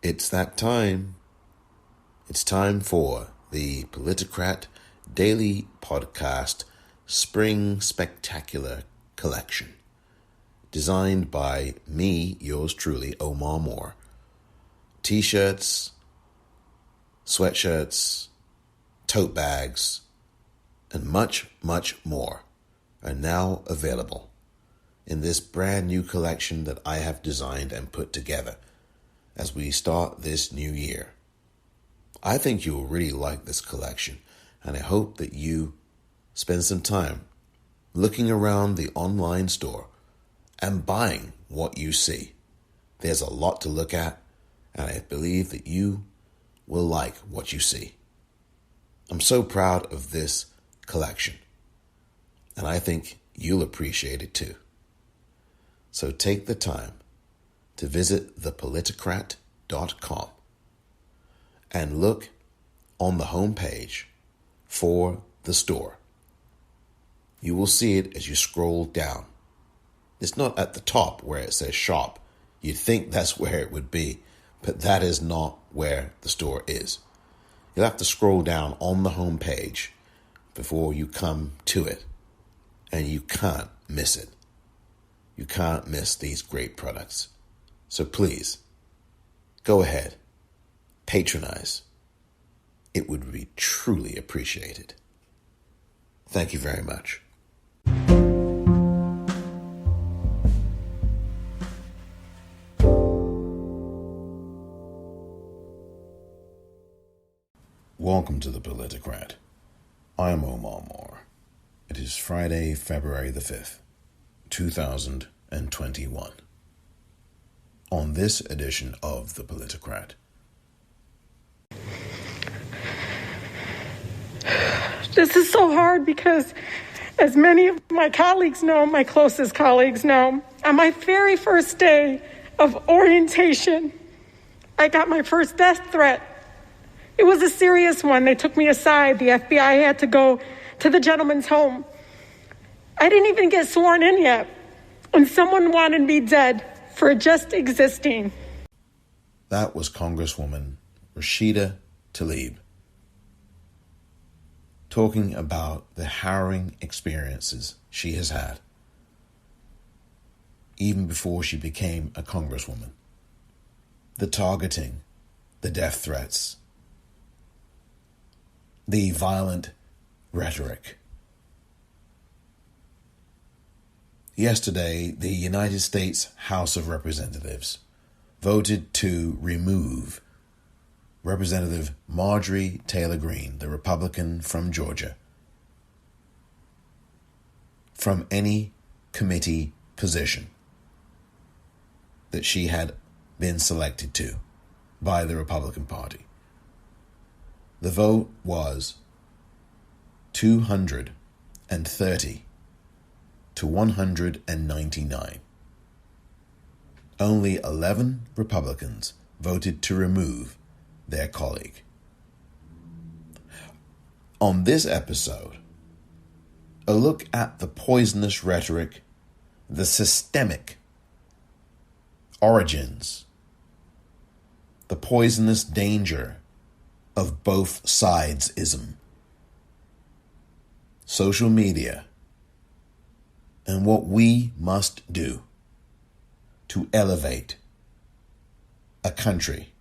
It's that time. It's time for the Politicrat Daily Podcast Spring Spectacular Collection, designed by me, yours truly, Omar Moore. T-shirts, sweatshirts, tote bags, and much, much more are now available in this brand new collection that I have designed and put together as we start this new year. I think you'll really like this collection, and I hope that you spend some time looking around the online store and buying what you see. There's a lot to look at, and I believe that you will like what you see. I'm so proud of this collection, and I think you'll appreciate it too. So take the time to visit thepoliticrat.com and look on the homepage for the store. You will see it as you scroll down. It's not at the top where it says shop. You'd think that's where it would be, but that is not where the store is. You'll have to scroll down on the homepage before you come to it, and you can't miss it. You can't miss these great products. So please, go ahead, patronize. It would be truly appreciated. Thank you very much. Welcome to the Politicrat. I am Omar Moore. It is Friday, February the 5th, 2021. On this edition of the Politicrat. This is so hard because, as many of my colleagues know, my closest colleagues know, on my very first day of orientation, I got my first death threat. It was a serious one. They took me aside. The FBI had to go to the gentleman's home. I didn't even get sworn in yet, and someone wanted me dead for just existing. That was Congresswoman Rashida Tlaib talking about the harrowing experiences she has had even before she became a congresswoman. The targeting, the death threats, the violent rhetoric. Yesterday, the United States House of Representatives voted to remove Representative Marjorie Taylor Greene, the Republican from Georgia, from any committee position that she had been selected to by the Republican Party. The vote was 230 to 199. Only 11 Republicans voted to remove their colleague. On this episode, a look at the poisonous rhetoric, the systemic origins, the poisonous danger of both sides-ism, social media, and what we must do to elevate a country.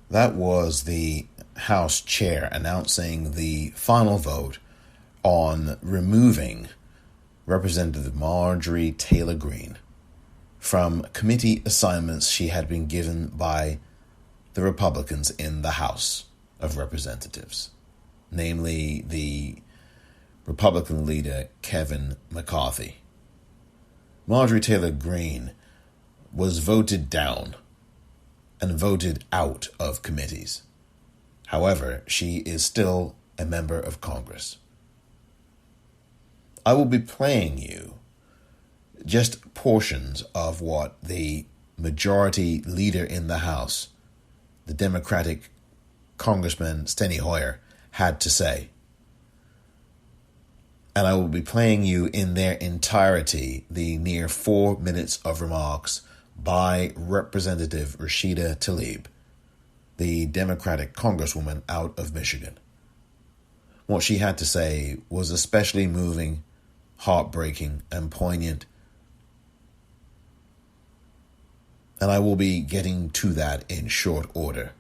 That was the House Chair announcing the final vote on removing Representative Marjorie Taylor Greene from committee assignments she had been given by the Republicans in the House of Representatives, namely the Republican leader Kevin McCarthy. Marjorie Taylor Greene was voted down and voted out of committees. However, she is still a member of Congress. I will be playing you just portions of what the majority leader in the House, the Democratic Congressman Steny Hoyer, had to say. And I will be playing you in their entirety the near 4 minutes of remarks by Representative Rashida Tlaib, the Democratic Congresswoman out of Michigan. What she had to say was especially moving, heartbreaking, and poignant. And I will be getting to that in short order.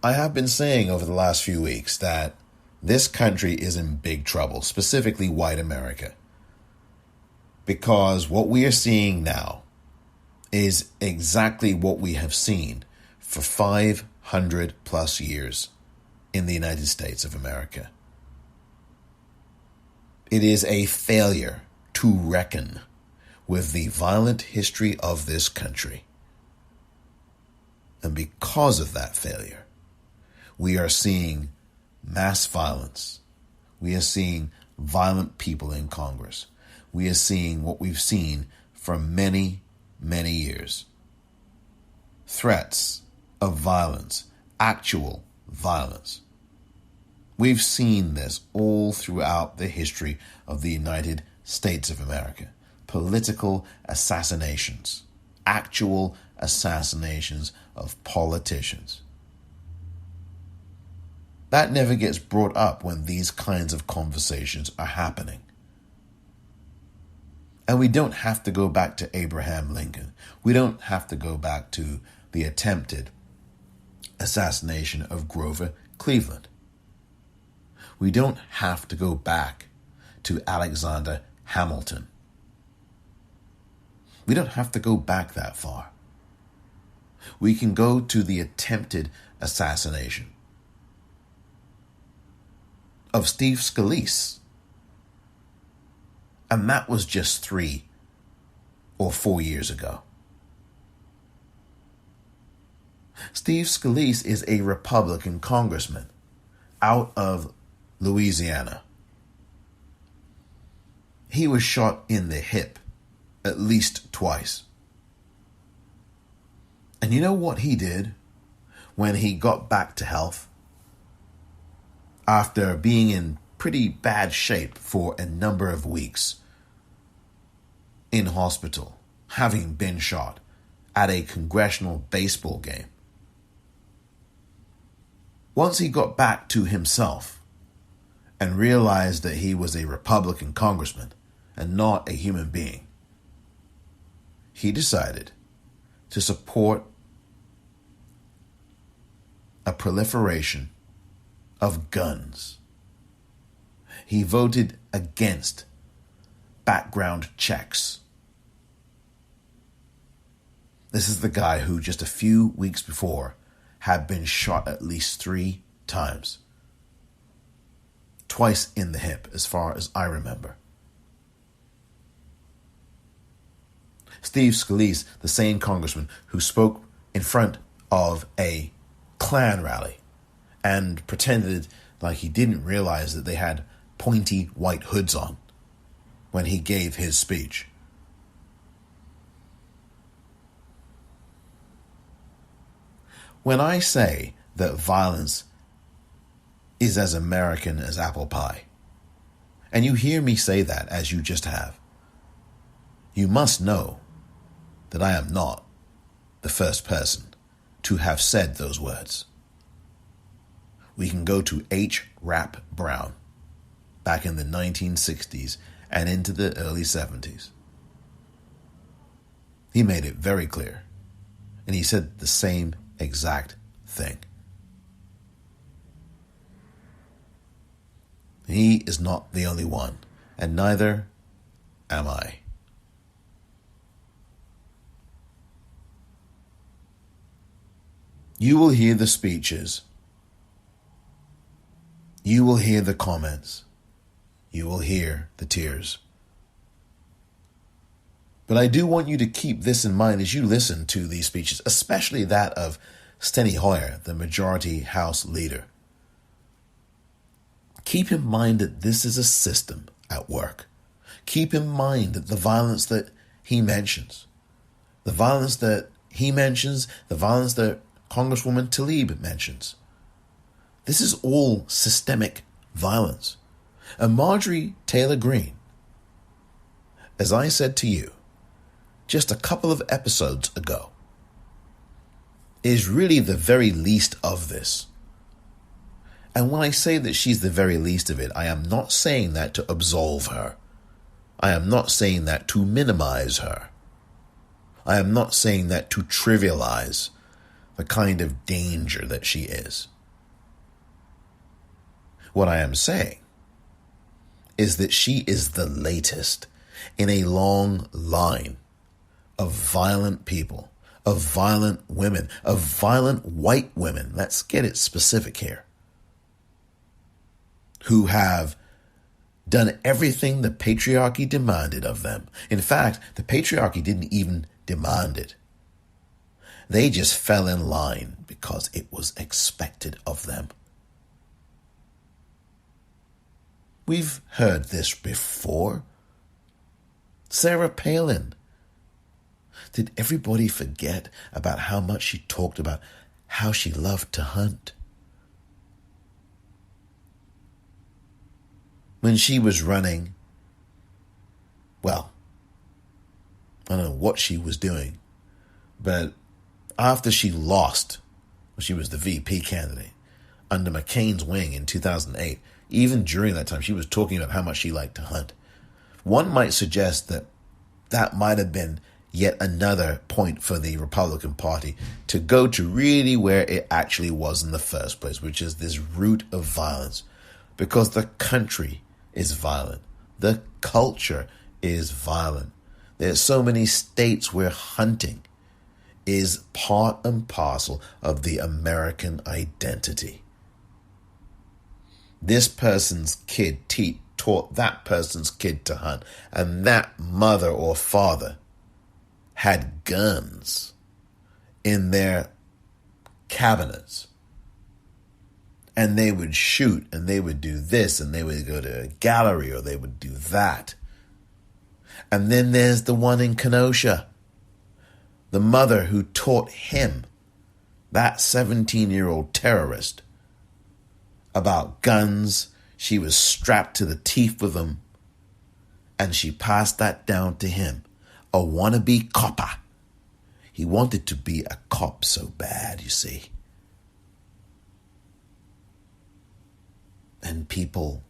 I have been saying over the last few weeks that this country is in big trouble, specifically white America. Because what we are seeing now is exactly what we have seen for 500 plus years in the United States of America. It is a failure to reckon with the violent history of this country. And because of that failure, we are seeing mass violence. We are seeing violent people in Congress. We are seeing what we've seen for many, many years. Threats of violence, actual violence. We've seen this all throughout the history of the United States of America. Political assassinations, actual assassinations of politicians. That never gets brought up when these kinds of conversations are happening. And we don't have to go back to Abraham Lincoln. We don't have to go back to the attempted assassination of Grover Cleveland. We don't have to go back to Alexander Hamilton. We don't have to go back that far. We can go to the attempted assassination of Steve Scalise. And that was just 3 or 4 years ago. Steve Scalise is a Republican congressman out of Louisiana. He was shot in the hip at least twice. And you know what he did when he got back to health? After being in pretty bad shape for a number of weeks in hospital, having been shot at a congressional baseball game. Once he got back to himself and realized that he was a Republican congressman and not a human being, he decided to support a proliferation of guns. He voted against background checks. This is the guy who just a few weeks before had been shot at least 3 times. Twice in the hip, as far as I remember. Steve Scalise, the same congressman who spoke in front of a Klan rally and pretended like he didn't realize that they had pointy white hoods on when he gave his speech. When I say that violence is as American as apple pie, and you hear me say that as you just have, you must know that I am not the first person to have said those words. We can go to H. Rap Brown back in the 1960s and into the early 70s. He made it very clear, and he said the same exact thing. He is not the only one, and neither am I. You will hear the speeches. You will hear the comments. You will hear the tears. But I do want you to keep this in mind as you listen to these speeches, especially that of Steny Hoyer, the Majority House Leader. Keep in mind that this is a system at work. Keep in mind that the violence that he mentions, the violence that Congresswoman Tlaib mentions, This is all systemic violence. And Marjorie Taylor Greene, as I said to you just a couple of episodes ago, is really the very least of this. And when I say that she's the very least of it, I am not saying that to absolve her. I am not saying that to minimize her. I am not saying that to trivialize the kind of danger that she is. What I am saying is that she is the latest in a long line of violent people, of violent women, of violent white women, let's get it specific here, who have done everything the patriarchy demanded of them. In fact, the patriarchy didn't even demand it. They just fell in line because it was expected of them. We've heard this before. Sarah Palin. Did everybody forget about how much she talked about how she loved to hunt? When she was running, well, I don't know what she was doing, but after she lost, she was the VP candidate, under McCain's wing in 2008, even during that time, she was talking about how much she liked to hunt. One might suggest that that might have been yet another point for the Republican Party to go to really where it actually was in the first place, which is this root of violence, because the country is violent. The culture is violent. There's so many states where hunting is part and parcel of the American identity. This person's kid taught that person's kid to hunt, and that mother or father had guns in their cabinets. And they would shoot, and they would do this, and they would go to a gallery, or they would do that. And then there's the one in Kenosha, the mother who taught him, that 17-year-old terrorist, about guns. She was strapped to the teeth with them, and she passed that down to him, a wannabe copper. He wanted to be a cop so bad, you see. And people,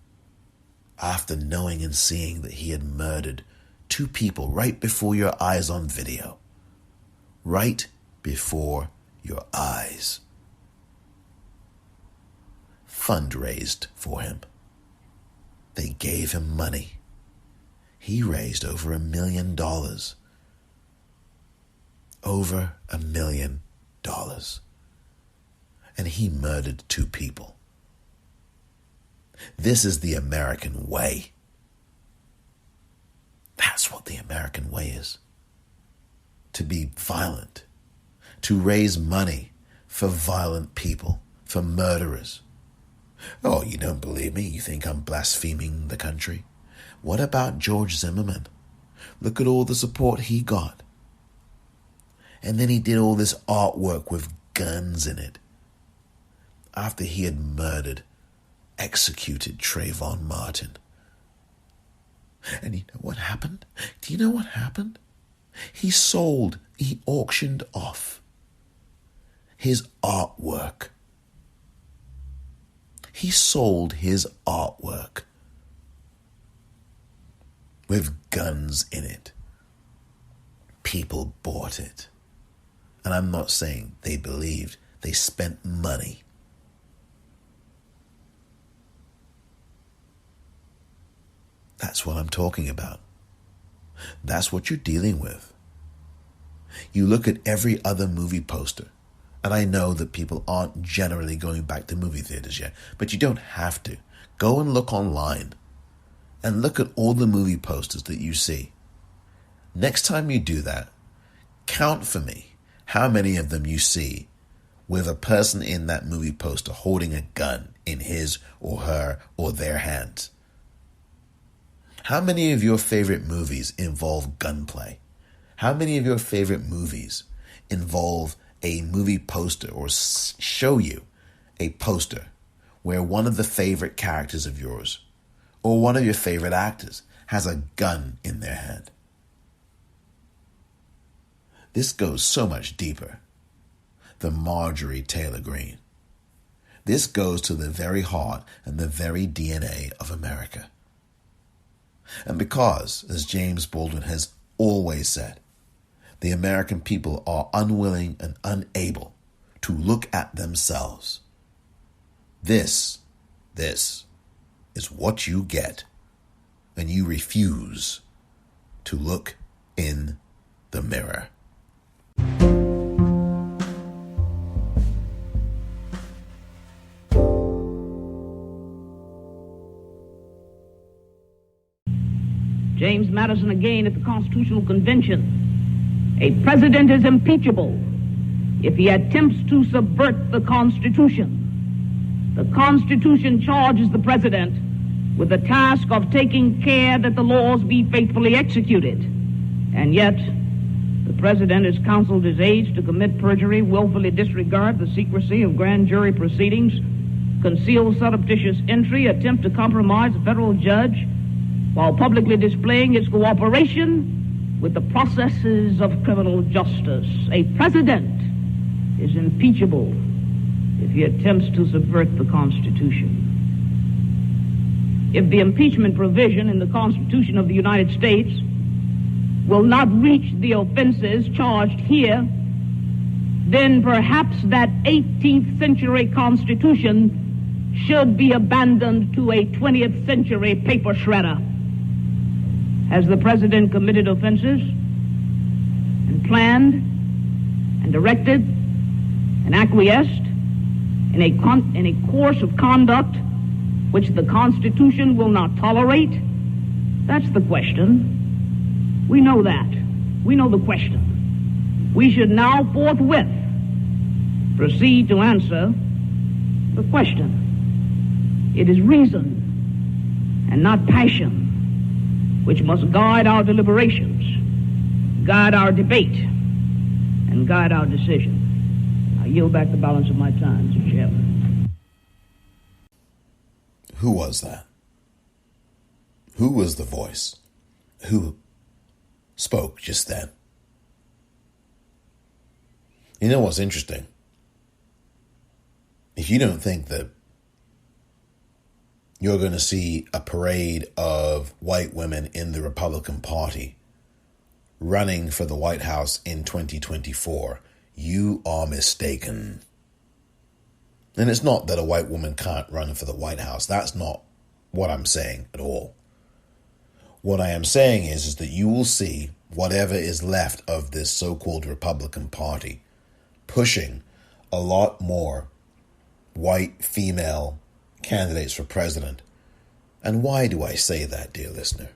after knowing and seeing that he had murdered 2 people right before your eyes on video, right before your eyes, fundraised for him. They gave him money. He raised over $1 million. Over $1 million. And he murdered 2 people. This is the American way. That's what the American way is. To be violent. To raise money for violent people, for murderers. Oh, you don't believe me? You think I'm blaspheming the country? What about George Zimmerman? Look at all the support he got. And then he did all this artwork with guns in it. After he had executed Trayvon Martin. And you know what happened? Do you know what happened? He auctioned off his artwork. He sold his artwork with guns in it. People bought it. And I'm not saying they believed. They spent money. That's what I'm talking about. That's what you're dealing with. You look at every other movie poster, and I know that people aren't generally going back to movie theaters yet, but you don't have to. Go and look online and look at all the movie posters that you see. Next time you do that, count for me how many of them you see with a person in that movie poster holding a gun in his or her or their hands. How many of your favorite movies involve gunplay? How many of your favorite movies involve a movie poster or show you a poster where one of the favorite characters of yours or one of your favorite actors has a gun in their hand. This goes so much deeper than Marjorie Taylor Greene. This goes to the very heart and the very DNA of America. And because, as James Baldwin has always said, the American people are unwilling and unable to look at themselves, this is what you get when you refuse to look in the mirror. James Madison again at the Constitutional Convention. A president is impeachable if he attempts to subvert the Constitution. The Constitution charges the president with the task of taking care that the laws be faithfully executed. And yet, the president has counseled his aides to commit perjury, willfully disregard the secrecy of grand jury proceedings, conceal surreptitious entry, attempt to compromise a federal judge, while publicly displaying his cooperation with the processes of criminal justice. A president is impeachable if he attempts to subvert the Constitution. If the impeachment provision in the Constitution of the United States will not reach the offenses charged here, then perhaps that 18th century Constitution should be abandoned to a 20th century paper shredder. Has the president committed offenses and planned and directed and acquiesced in a course of conduct which the Constitution will not tolerate? That's the question. We know that. We know the question. We should now forthwith proceed to answer the question. It is reason and not passion which must guide our deliberations, guide our debate, and guide our decision. I yield back the balance of my time, Mr. Chairman. Who was that? Who was the voice? Who spoke just then? You know what's interesting? If you don't think that you're going to see a parade of white women in the Republican Party running for the White House in 2024, you are mistaken. And it's not that a white woman can't run for the White House. That's not what I'm saying at all. What I am saying is that you will see whatever is left of this so-called Republican Party pushing a lot more white female candidates for president. And why do I say that, dear listener?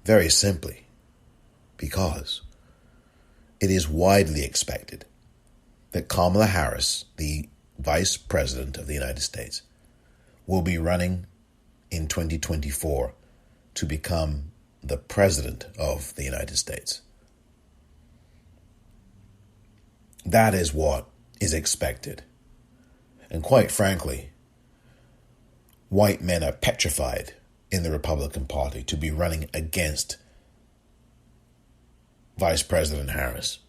Very simply, because it is widely expected that Kamala Harris, the Vice President of the United States, will be running in 2024 to become the President of the United States. That is what is expected. And quite frankly, white men are petrified in the Republican Party to be running against Vice President Harris.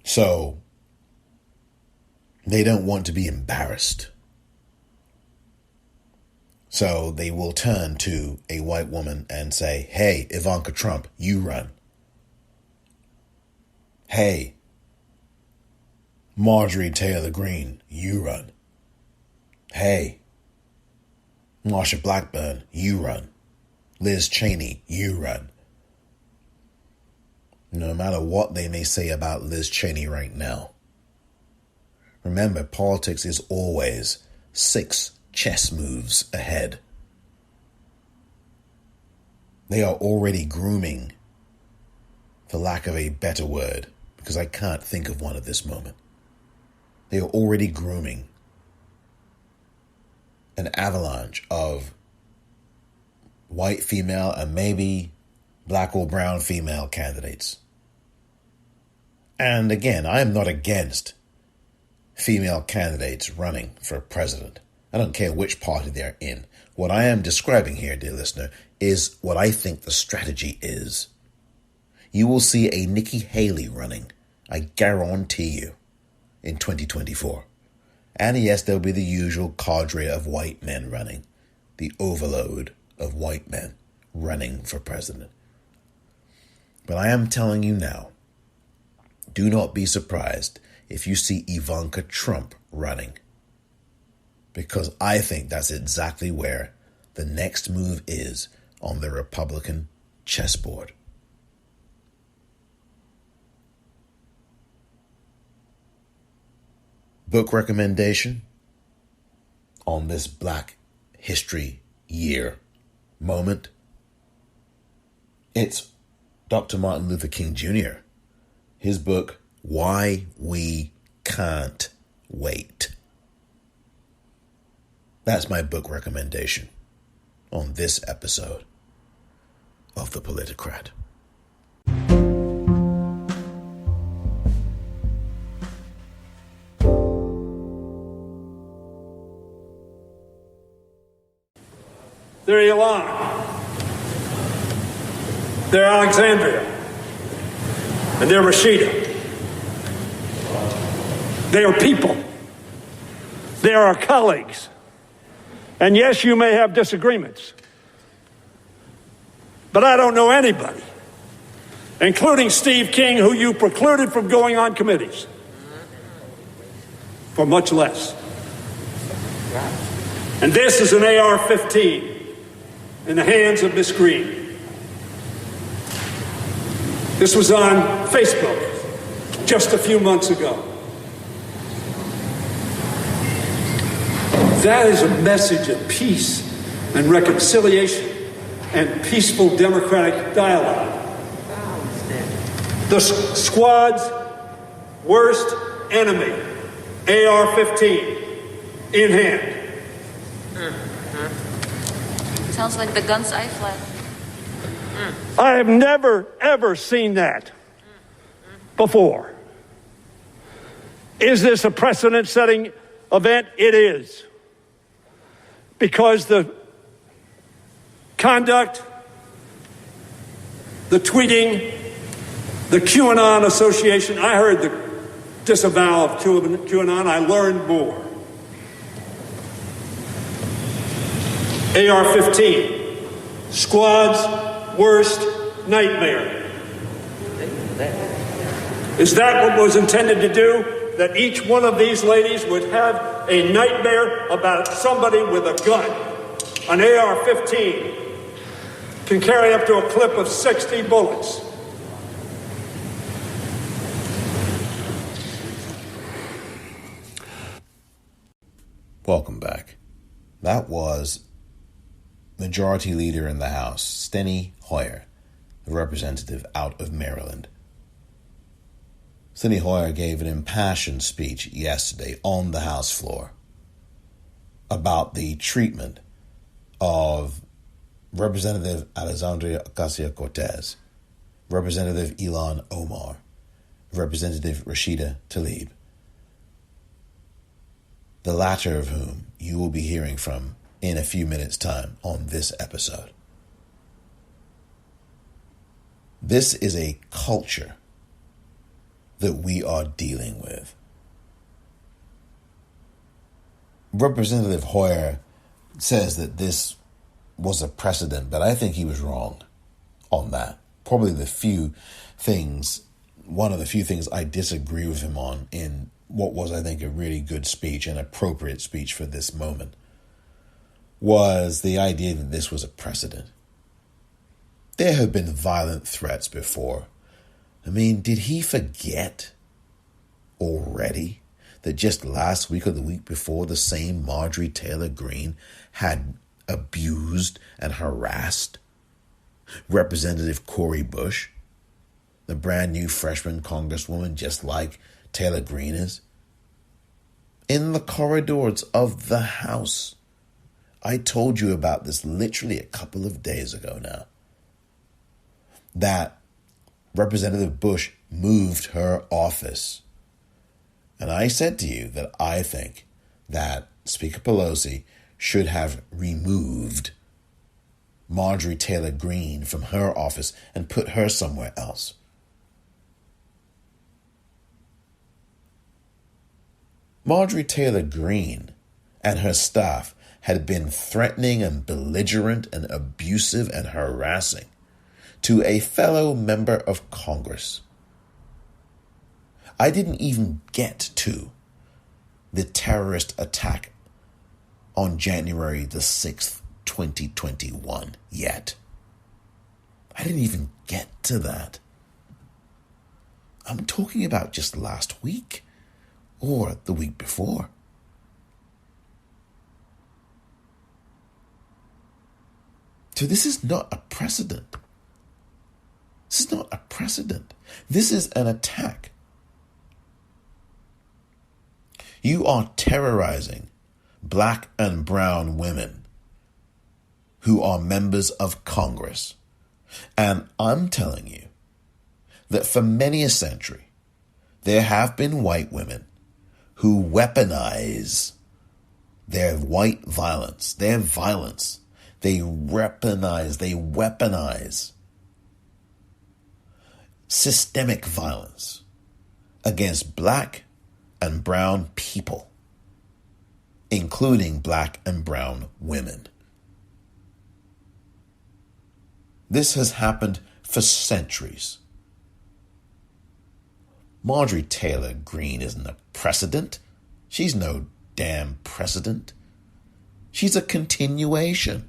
So they don't want to be embarrassed. So they will turn to a white woman and say, hey, Ivanka Trump, you run. Hey, Marjorie Taylor Greene, you run. Hey, Marsha Blackburn, you run. Liz Cheney, you run. No matter what they may say about Liz Cheney right now, remember, politics is always 6 chess moves ahead. They are already grooming, for lack of a better word, because I can't think of one at this moment. They are already grooming an avalanche of white female and maybe black or brown female candidates. And again, I am not against female candidates running for president. I don't care which party they're in. What I am describing here, dear listener, is what I think the strategy is. You will see a Nikki Haley running, I guarantee you, in 2024. And yes, there'll be the usual cadre of white men running, the overload of white men running for president. But I am telling you now, do not be surprised if you see Ivanka Trump running, because I think that's exactly where the next move is on the Republican chessboard. Book recommendation on this Black History Year moment. It's Dr. Martin Luther King Jr., his book, Why We Can't Wait. That's my book recommendation on this episode of The Politicrat. They're Ilan. They're Alexandria. And they're Rashida. They are people. They are our colleagues. And yes, you may have disagreements. But I don't know anybody, including Steve King, who you precluded from going on committees, for much less. And this is an AR-15 in the hands of Miss Greene. This was on Facebook just a few months ago. That is a message of peace and reconciliation and peaceful democratic dialogue. The squad's worst enemy, AR-15, in hand. Sounds like the guns I fled. I have never, ever seen that before. Is this a precedent-setting event? It is. Because the conduct, the tweeting, the QAnon association, I heard the disavowal of QAnon, I learned more. AR-15, squad's worst nightmare. Is that what was intended to do? That each one of these ladies would have a nightmare about somebody with a gun. An AR-15 can carry up to a clip of 60 bullets. Welcome back. That was Majority Leader in the House, Steny Hoyer, a representative out of Maryland. Steny Hoyer gave an impassioned speech yesterday on the House floor about the treatment of Representative Alexandria Ocasio-Cortez, Representative Ilhan Omar, Representative Rashida Tlaib, the latter of whom you will be hearing from in a few minutes' time on this episode. This is a culture that we are dealing with. Representative Hoyer says that this was a precedent, but I think he was wrong on that. Probably one of the few things I disagree with him on in what was, I think, a really good speech, an appropriate speech for this moment, was the idea that this was a precedent. There have been violent threats before. I mean, did he forget already that just last week or the week before, the same Marjorie Taylor Greene had abused and harassed Representative Cori Bush, the brand new freshman congresswoman, just like Taylor Greene is, in the corridors of the House? I told you about this literally a couple of days ago now, that Representative Bush moved her office And I said to you that I think that Speaker Pelosi should have removed Marjorie Taylor Greene from her office and put her somewhere else. Marjorie Taylor Greene and her staff had been threatening and belligerent and abusive and harassing to a fellow member of Congress. I didn't even get to the terrorist attack on January the 6th, 2021 yet. I didn't even get to that. I'm talking about just last week or the week before. So this is not a precedent. This is not a precedent. This is an attack. You are terrorizing black and brown women who are members of Congress. And I'm telling you that for many a century, there have been white women who weaponize their white violence, their violence. They weaponize systemic violence against black and brown people, including black and brown women. This has happened for centuries. Marjorie Taylor Greene isn't a precedent. She's no damn precedent. She's a continuation.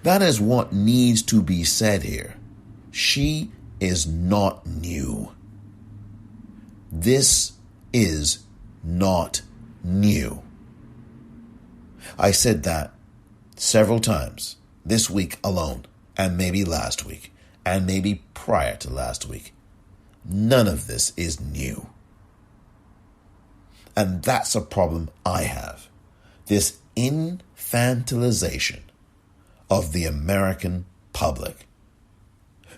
That is what needs to be said here. She is not new. This is not new. I said that several times this week alone, and maybe last week, and maybe prior to last week. None of this is new. And that's a problem I have. This infantilization of the American public.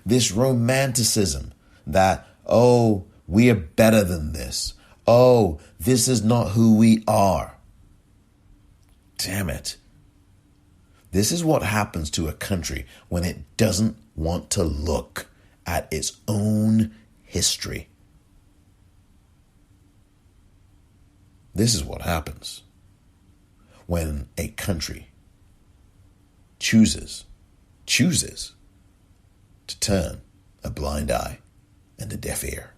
This romanticism that, oh, we are better than this. Oh, this is not who we are. Damn it. This is what happens to a country when it doesn't want to look at its own history. This is what happens when a country chooses to turn a blind eye and a deaf ear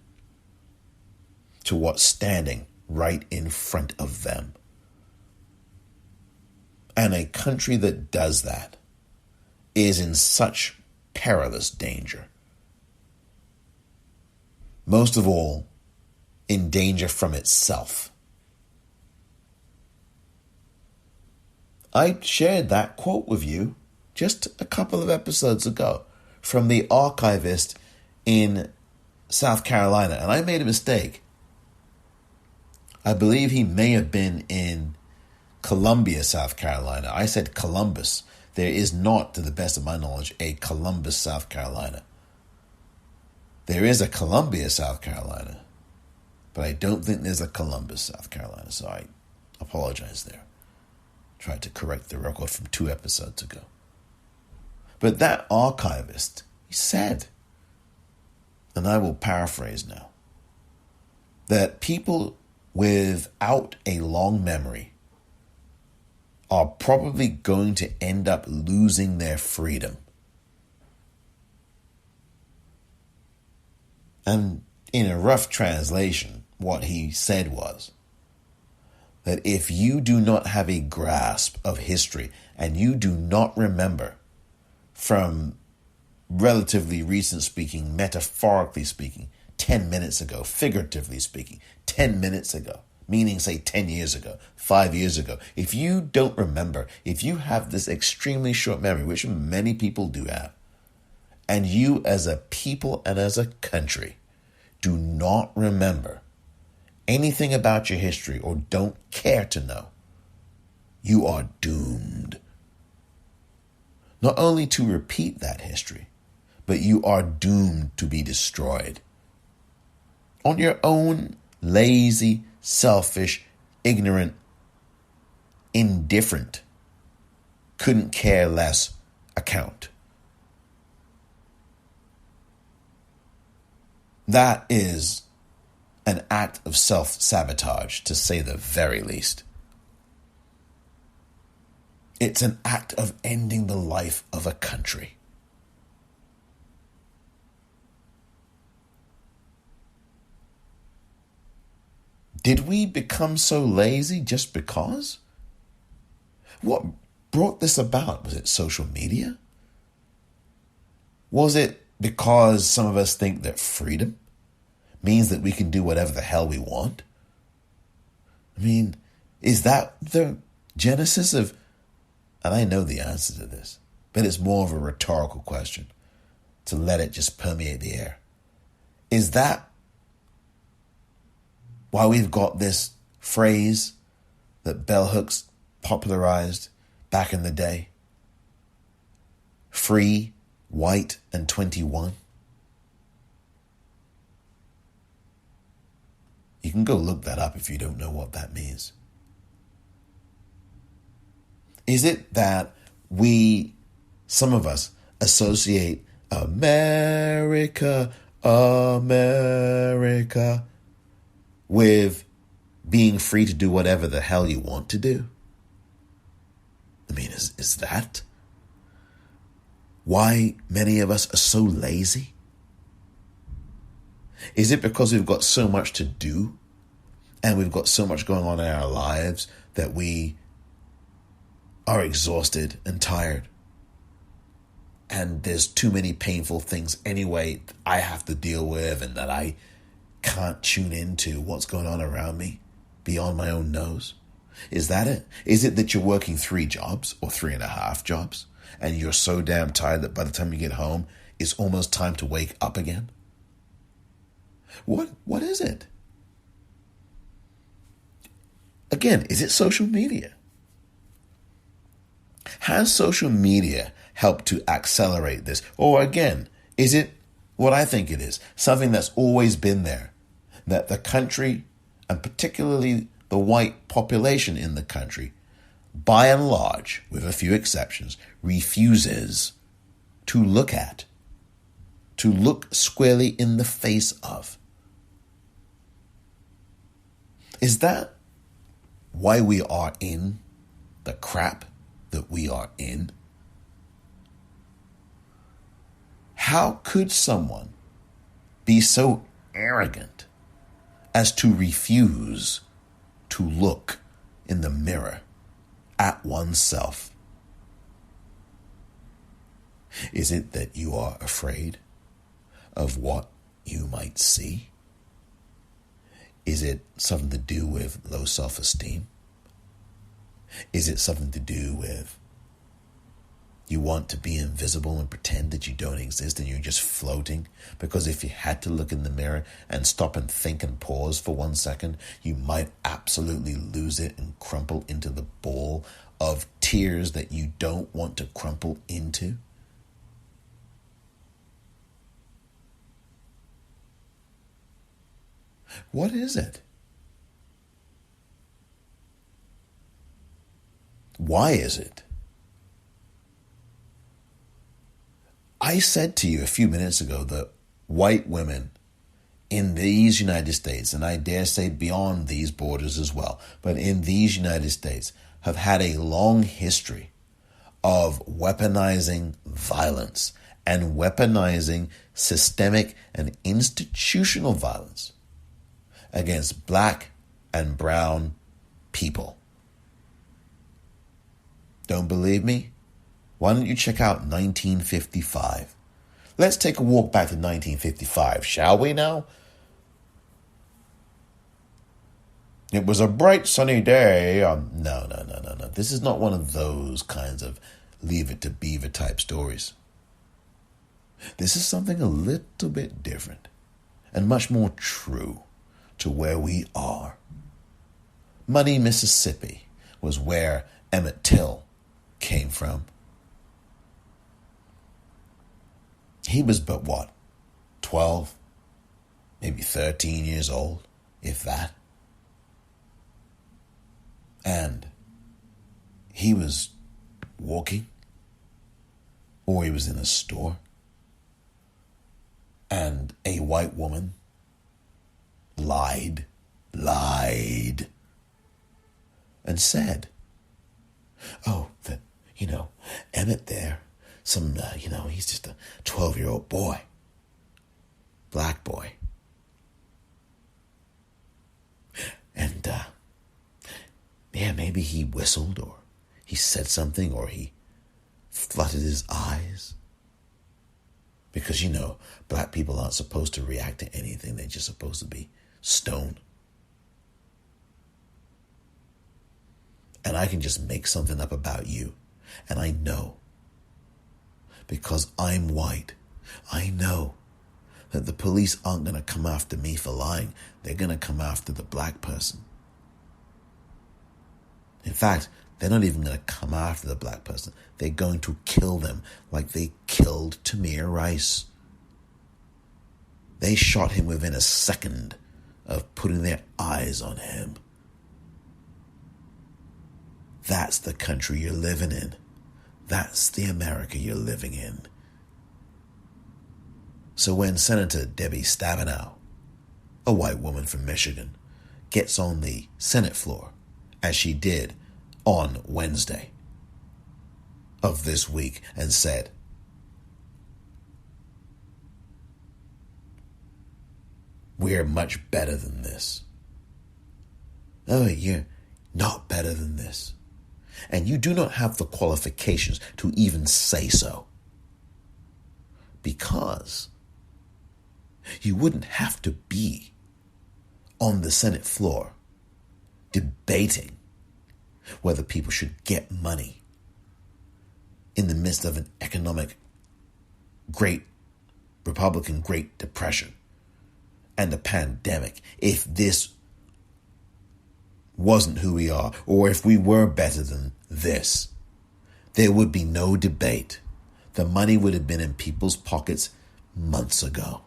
to what's standing right in front of them. And a country that does that is in such perilous danger. Most of all, in danger from itself. I shared that quote with you just a couple of episodes ago from the archivist in South Carolina, and I made a mistake. I believe he may have been in Columbia, South Carolina. I said Columbus. There is not, to the best of my knowledge, a Columbus, South Carolina. There is a Columbia, South Carolina, but I don't think there's a Columbus, South Carolina, so I apologize there. Tried to correct the record from 2 episodes ago. But that archivist, he said, and I will paraphrase now, that people without a long memory are probably going to end up losing their freedom. And in a rough translation, what he said was that if you do not have a grasp of history and you do not remember from relatively recent speaking, metaphorically speaking, 10 minutes ago, figuratively speaking, 10 minutes ago, meaning say 10 years ago, 5 years ago. If you don't remember, if you have this extremely short memory, which many people do have, and you as a people and as a country do not remember anything about your history or don't care to know, you are doomed. Not only to repeat that history, but you are doomed to be destroyed. on your own lazy, selfish, ignorant, indifferent, couldn't care less account. That is an act of self-sabotage, to say the very least. It's an act of ending the life of a country. Did we become so lazy just because? What brought this about? Was it social media? Was it because some of us think that freedom means that we can do whatever the hell we want? I mean, is that the genesis of... And I know the answer to this, but it's more of a rhetorical question to let it just permeate the air. Is that why we've got this phrase that bell hooks popularized back in the day? Free, white, and 21. You can go look that up if you don't know what that means. Is it that some of us, associate America with being free to do whatever the hell you want to do? I mean, is that why many of us are so lazy? Is it because we've got so much to do and we've got so much going on in our lives that we are exhausted and tired? And there's too many painful things anyway I have to deal with, and that I can't tune into what's going on around me beyond my own nose? Is that it? Is it that you're working 3 jobs or 3.5 jobs and you're so damn tired that by the time you get home, it's almost time to wake up again? What is it? Again, is it social media? Has social media helped to accelerate this? Or again, is it what I think it is? Something that's always been there, that the country, and particularly the white population in the country, by and large, with a few exceptions, refuses to look at, to look squarely in the face of. Is that why we are in the crap that we are in? How could someone be so arrogant as to refuse to look in the mirror at oneself? Is it that you are afraid of what you might see? Is it something to do with low self-esteem? Is it something to do with you want to be invisible and pretend that you don't exist and you're just floating? Because if you had to look in the mirror and stop and think and pause for 1 second, you might absolutely lose it and crumple into the ball of tears that you don't want to crumple into. What is it? Why is it? I said to you a few minutes ago that white women in these United States, and I dare say beyond these borders as well, but in these United States, have had a long history of weaponizing violence and weaponizing systemic and institutional violence against black and brown people. Don't believe me? Why don't you check out 1955? Let's take a walk back to 1955, shall we now? It was a bright sunny day. No. This is not one of those kinds of Leave It to Beaver type stories. This is something a little bit different and much more true to where we are. Muddy, Mississippi was where Emmett Till came from. He was but what, 12? maybe 13 years old, if that. And he was walking, or he was in a store, and a white woman lied, and said, oh, that, Emmett there, he's just a 12-year-old boy, black boy. And, maybe he whistled, or he said something, or he fluttered his eyes. Because, black people aren't supposed to react to anything. They're just supposed to be stoned. And I can just make something up about you. And I know, because I'm white, I know that the police aren't going to come after me for lying. They're going to come after the black person. In fact, they're not even going to come after the black person. They're going to kill them like they killed Tamir Rice. They shot him within a second of putting their eyes on him. That's the country you're living in. That's the America you're living in. So when Senator Debbie Stabenow, a white woman from Michigan, gets on the Senate floor, as she did on Wednesday of this week, and said, we're much better than this. Oh, you're not better than this. And you do not have the qualifications to even say so. Because you wouldn't have to be on the Senate floor debating whether people should get money in the midst of an Republican Great Depression and a pandemic. If this wasn't who we are, or if we were better than this, there would be no debate. The money would have been in people's pockets months ago.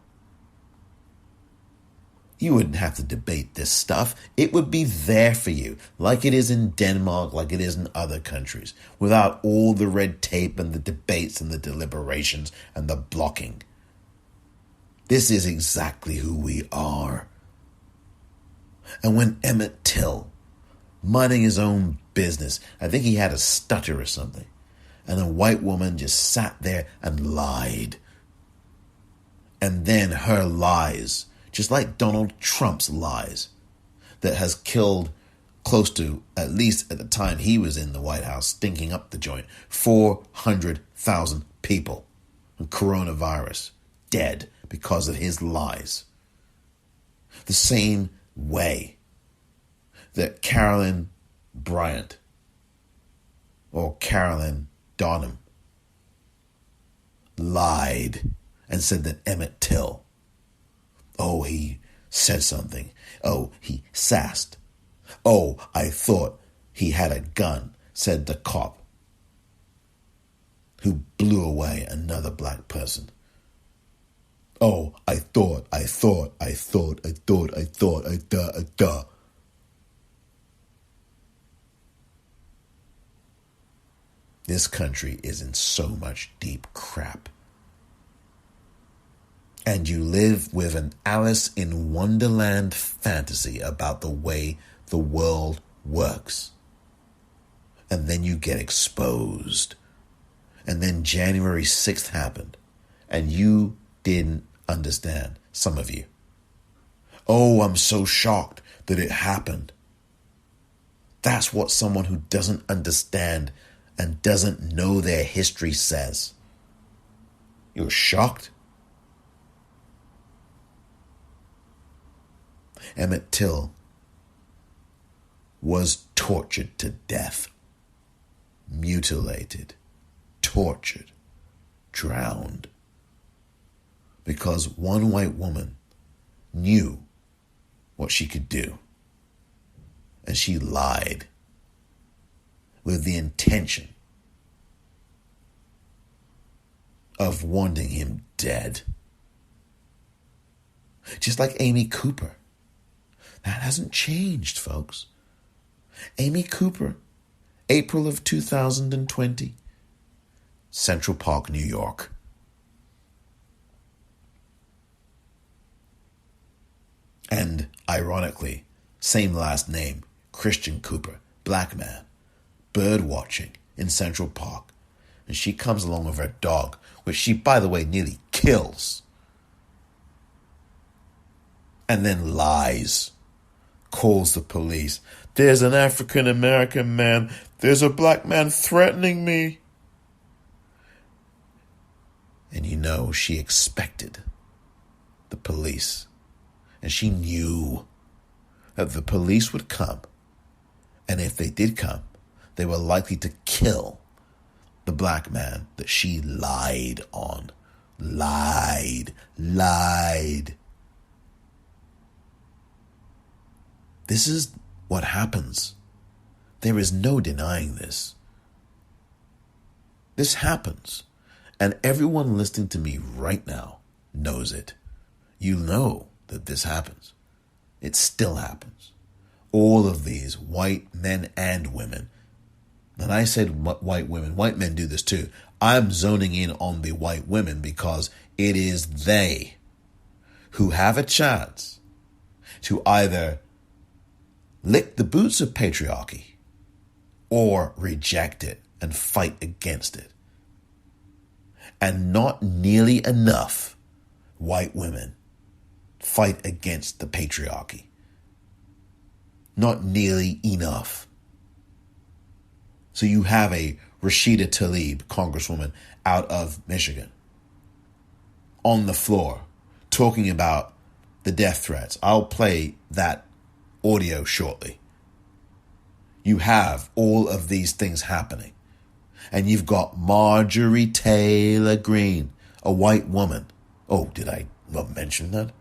You wouldn't have to debate this stuff. It would be there for you, like it is in Denmark, like it is in other countries, without all the red tape and the debates and the deliberations and the blocking. This is exactly who we are. And when Emmett Till, minding his own business, I think he had a stutter or something, and a white woman just sat there and lied. And then her lies, just like Donald Trump's lies, that has killed close to, at least at the time he was in the White House, stinking up the joint, 400,000 people, and coronavirus, dead because of his lies. The same way that Carolyn Bryant or Carolyn Donham lied and said that Emmett Till, oh, he said something. Oh, he sassed. Oh, I thought he had a gun, said the cop who blew away another black person. Oh, I thought. This country is in so much deep crap. And you live with an Alice in Wonderland fantasy about the way the world works. And then you get exposed. And then January 6th happened. And you didn't understand, some of you. Oh, I'm so shocked that it happened. That's what someone who doesn't understand and doesn't know their history says. You're shocked? Emmett Till was tortured to death, mutilated, tortured, drowned, because one white woman knew what she could do, and she lied with the intention of wanting him dead. Just like Amy Cooper. That hasn't changed, folks. Amy Cooper, April of 2020, Central Park, New York. And ironically, same last name, Christian Cooper, black man, bird watching in Central Park. And she comes along with her dog, which she, by the way, nearly kills. And then lies, calls the police. There's an African American man. There's a black man threatening me. And you know, she expected the police. And she knew that the police would come. And if they did come, they were likely to kill the black man that she lied on. Lied. This is what happens. There is no denying this. This happens. And everyone listening to me right now knows it. You know that this happens. It still happens. All of these white men and women. And I said white women. White men do this too. I'm zoning in on the white women because it is they who have a chance to either lick the boots of patriarchy or reject it and fight against it. And not nearly enough white women fight against the patriarchy. Not nearly enough. So you have a Rashida Tlaib, Congresswoman out of Michigan, on the floor talking about the death threats. I'll play that audio shortly. You have all of these things happening. And you've got Marjorie Taylor Greene, a white woman. Oh, did I not mention that?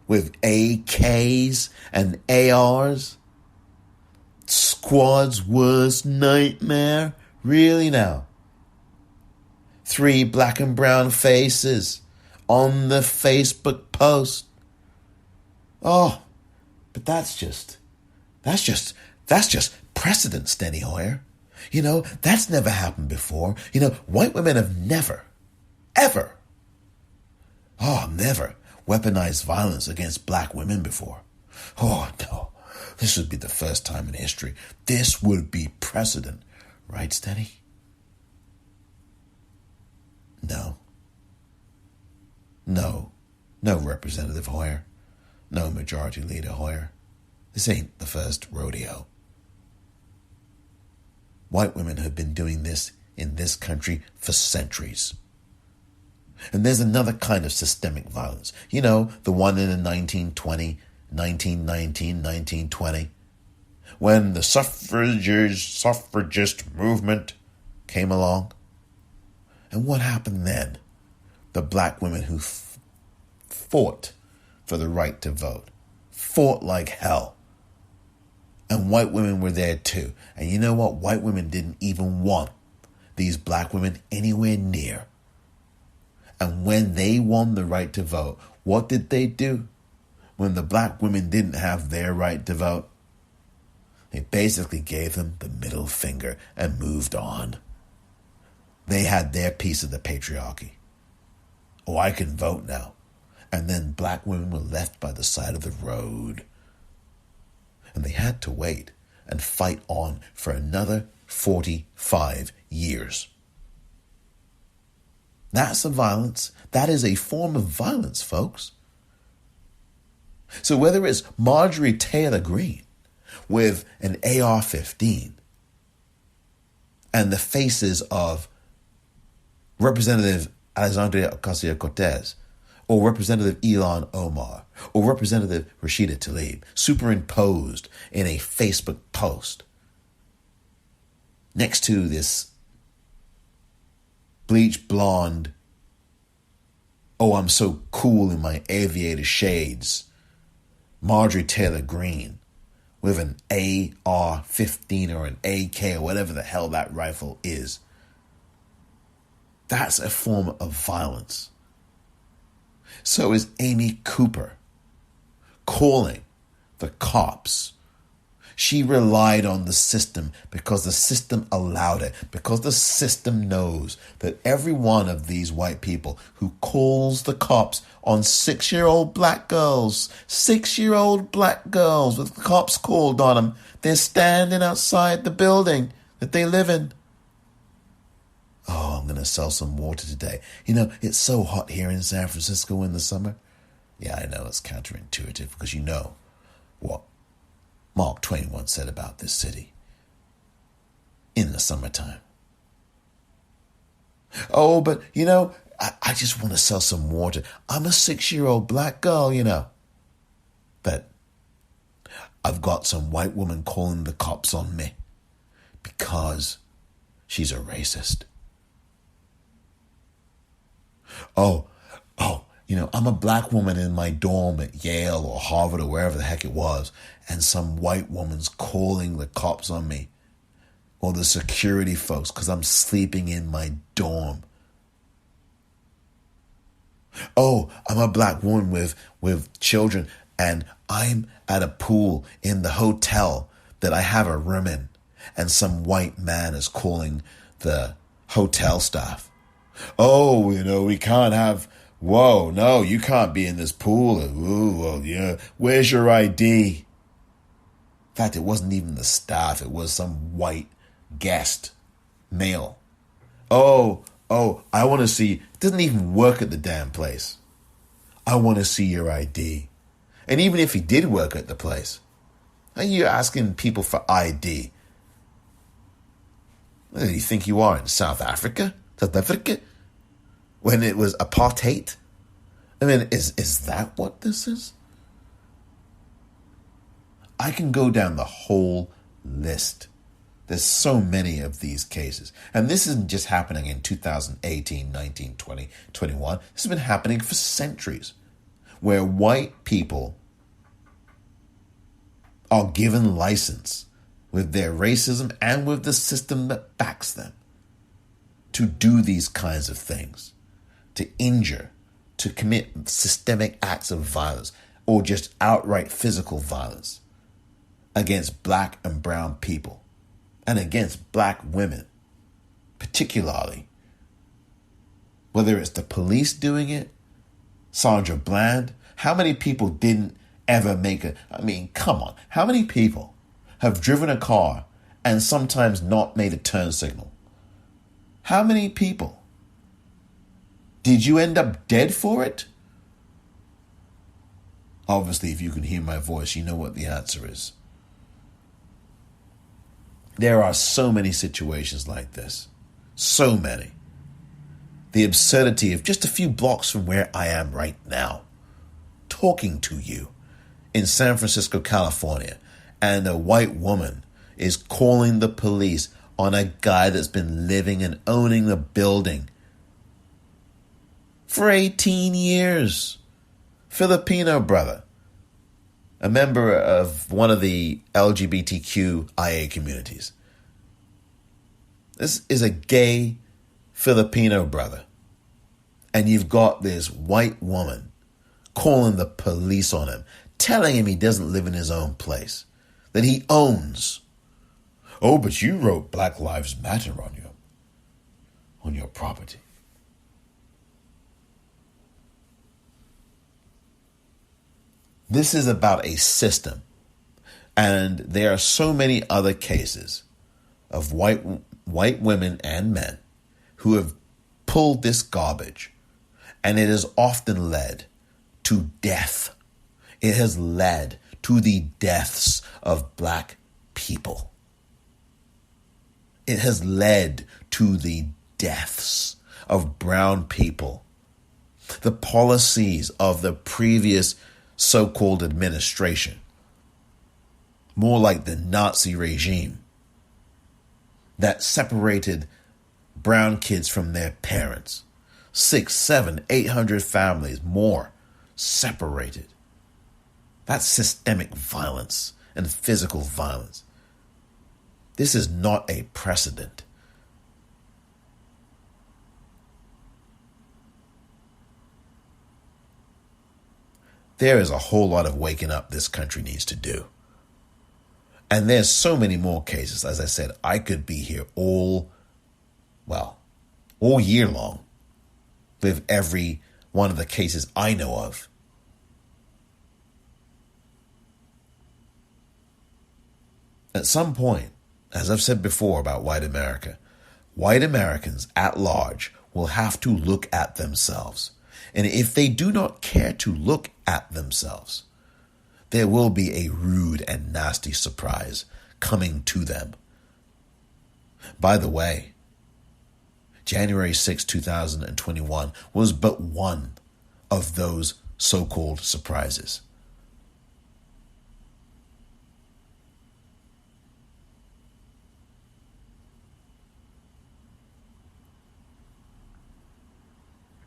With AKs and ARs. Squad's worst nightmare. Really now? 3 black and brown faces on the Facebook post. Oh, but that's just precedent, Steny Hoyer. You know, that's never happened before. You know, white women have never weaponized violence against black women before. Oh, no. This would be the first time in history. This would be precedent. Right, Steny? No. No, Representative Hoyer. No, Majority Leader Hoyer. This ain't the first rodeo. White women have been doing this in this country for centuries. And there's another kind of systemic violence. You know, the one in the 1919, 1920, when the suffragist movement came along. And what happened then? The black women who fought for the right to vote, fought like hell. And white women were there too. And you know what? White women didn't even want these black women anywhere near. And when they won the right to vote, what did they do? When the black women didn't have their right to vote, they basically gave them the middle finger and moved on. They had their piece of the patriarchy. Oh, I can vote now. And then black women were left by the side of the road. And they had to wait and fight on for another 45 years. That's a violence. That is a form of violence, folks. So whether it's Marjorie Taylor Greene with an AR-15 and the faces of Representative Alexandria Ocasio-Cortez or Representative Ilhan Omar or Representative Rashida Tlaib superimposed in a Facebook post next to this bleach blonde, oh, I'm so cool in my aviator shades, Marjorie Taylor Greene with an AR-15 or an AK or whatever the hell that rifle is. That's a form of violence. So is Amy Cooper calling the cops. She relied on the system because the system allowed it, because the system knows that every one of these white people who calls the cops on 6-year-old black girls, 6-year-old black girls with the cops called on them, they're standing outside the building that they live in. Oh, I'm going to sell some water today. You know, it's so hot here in San Francisco in the summer. Yeah, I know it's counterintuitive because you know what Mark Twain once said about this city in the summertime. Oh, but, you know, I just want to sell some water. I'm a 6-year-old black girl, you know. But I've got some white woman calling the cops on me because she's a racist. Oh, you know, I'm a black woman in my dorm at Yale or Harvard or wherever the heck it was, and some white woman's calling the cops on me or the security folks because I'm sleeping in my dorm. Oh, I'm a black woman with children, and I'm at a pool in the hotel that I have a room in, and some white man is calling the hotel staff. Oh, you know, we can't have... Whoa, no, you can't be in this pool. Ooh, well, yeah. Where's your ID? In fact, it wasn't even the staff. It was some white guest, male. Oh, I want to see. It doesn't even work at the damn place. I want to see your ID. And even if he did work at the place, are you asking people for ID? Where do you think you are, in South Africa? South Africa? When it was apartheid? I mean, is that what this is? I can go down the whole list. There's so many of these cases. And this isn't just happening in 2018, 19, 20, 21. This has been happening for centuries, where white people are given license with their racism and with the system that backs them to do these kinds of things. To injure, to commit systemic acts of violence, or just outright physical violence against black and brown people, and against black women, particularly. Whether it's the police doing it, Sandra Bland, how many people didn't ever make it? I mean, come on. How many people have driven a car and sometimes not made a turn signal? How many people? Did you end up dead for it? Obviously, if you can hear my voice, you know what the answer is. There are so many situations like this. So many. The absurdity of just a few blocks from where I am right now, talking to you in San Francisco, California, and a white woman is calling the police on a guy that's been living and owning the building for 18 years. Filipino brother. A member of one of the LGBTQIA communities. This is a gay Filipino brother. And you've got this white woman calling the police on him, telling him he doesn't live in his own place, that he owns. Oh, but you wrote Black Lives Matter on your property. This is about a system, and there are so many other cases of white women and men who have pulled this garbage, and it has often led to death. It has led to the deaths of black people. It has led to the deaths of brown people. The policies of the previous so-called administration, more like the Nazi regime, that separated brown kids from their parents. 600, 700, 800 families more separated. That's systemic violence and physical violence. This is not a precedent. there is a whole lot of waking up this country needs to do. And there's so many more cases. As I said, I could be here all year long with every one of the cases I know of. At some point, as I've said before about white America, white Americans at large will have to look at themselves. And if they do not care to look at themselves, there will be a rude and nasty surprise coming to them. By the way, January 6, 2021 was but one of those so-called surprises.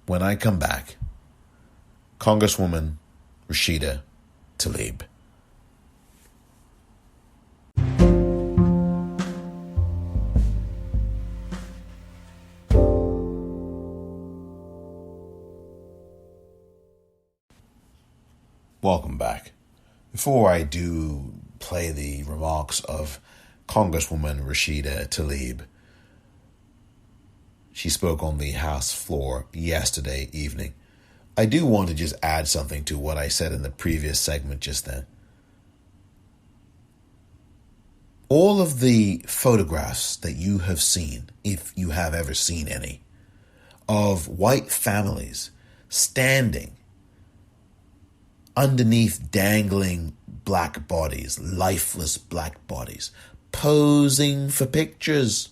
When I come back, Congresswoman Rashida Tlaib. Welcome back. Before I do play the remarks of Congresswoman Rashida Tlaib, she spoke on the House floor yesterday evening. I do want to just add something to what I said in the previous segment just then. All of the photographs that you have seen, if you have ever seen any, of white families standing underneath dangling black bodies, lifeless black bodies, posing for pictures,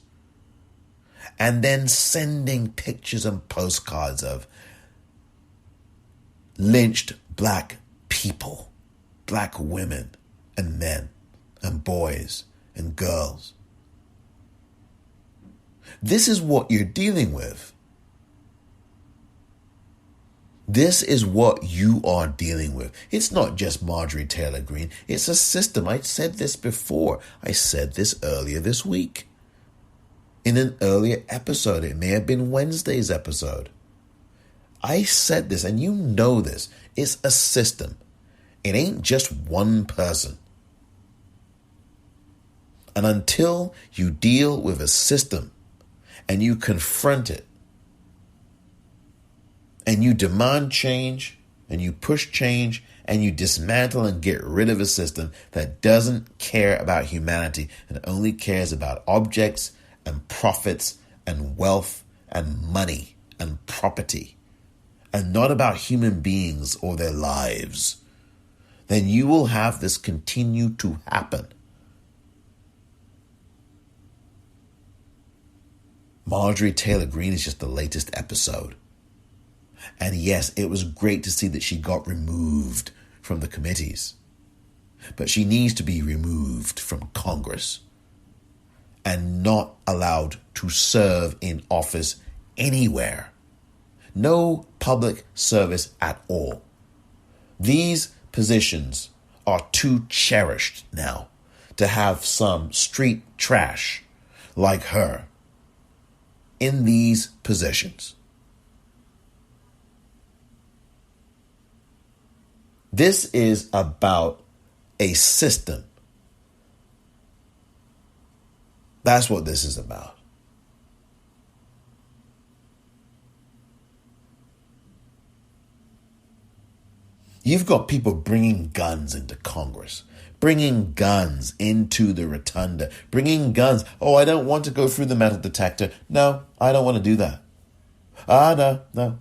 and then sending pictures and postcards of lynched black people, black women and men and boys and girls. This is what you're dealing with. This is what you are dealing with. It's not just Marjorie Taylor Greene. It's a system. I said this before. I said this earlier this week. In an earlier episode, it may have been Wednesday's episode. I said this, and you know this. It's a system. It ain't just one person. And until you deal with a system and you confront it and you demand change and you push change and you dismantle and get rid of a system that doesn't care about humanity and only cares about objects and profits and wealth and money and property, and not about human beings or their lives, then you will have this continue to happen. Marjorie Taylor Greene is just the latest episode. And yes, it was great to see that she got removed from the committees. But she needs to be removed from Congress and not allowed to serve in office anywhere. No public service at all. These positions are too cherished now to have some street trash like her in these positions. This is about a system. That's what this is about. You've got people bringing guns into Congress, bringing guns into the rotunda, bringing guns. Oh, I don't want to go through the metal detector. No, I don't want to do that. No.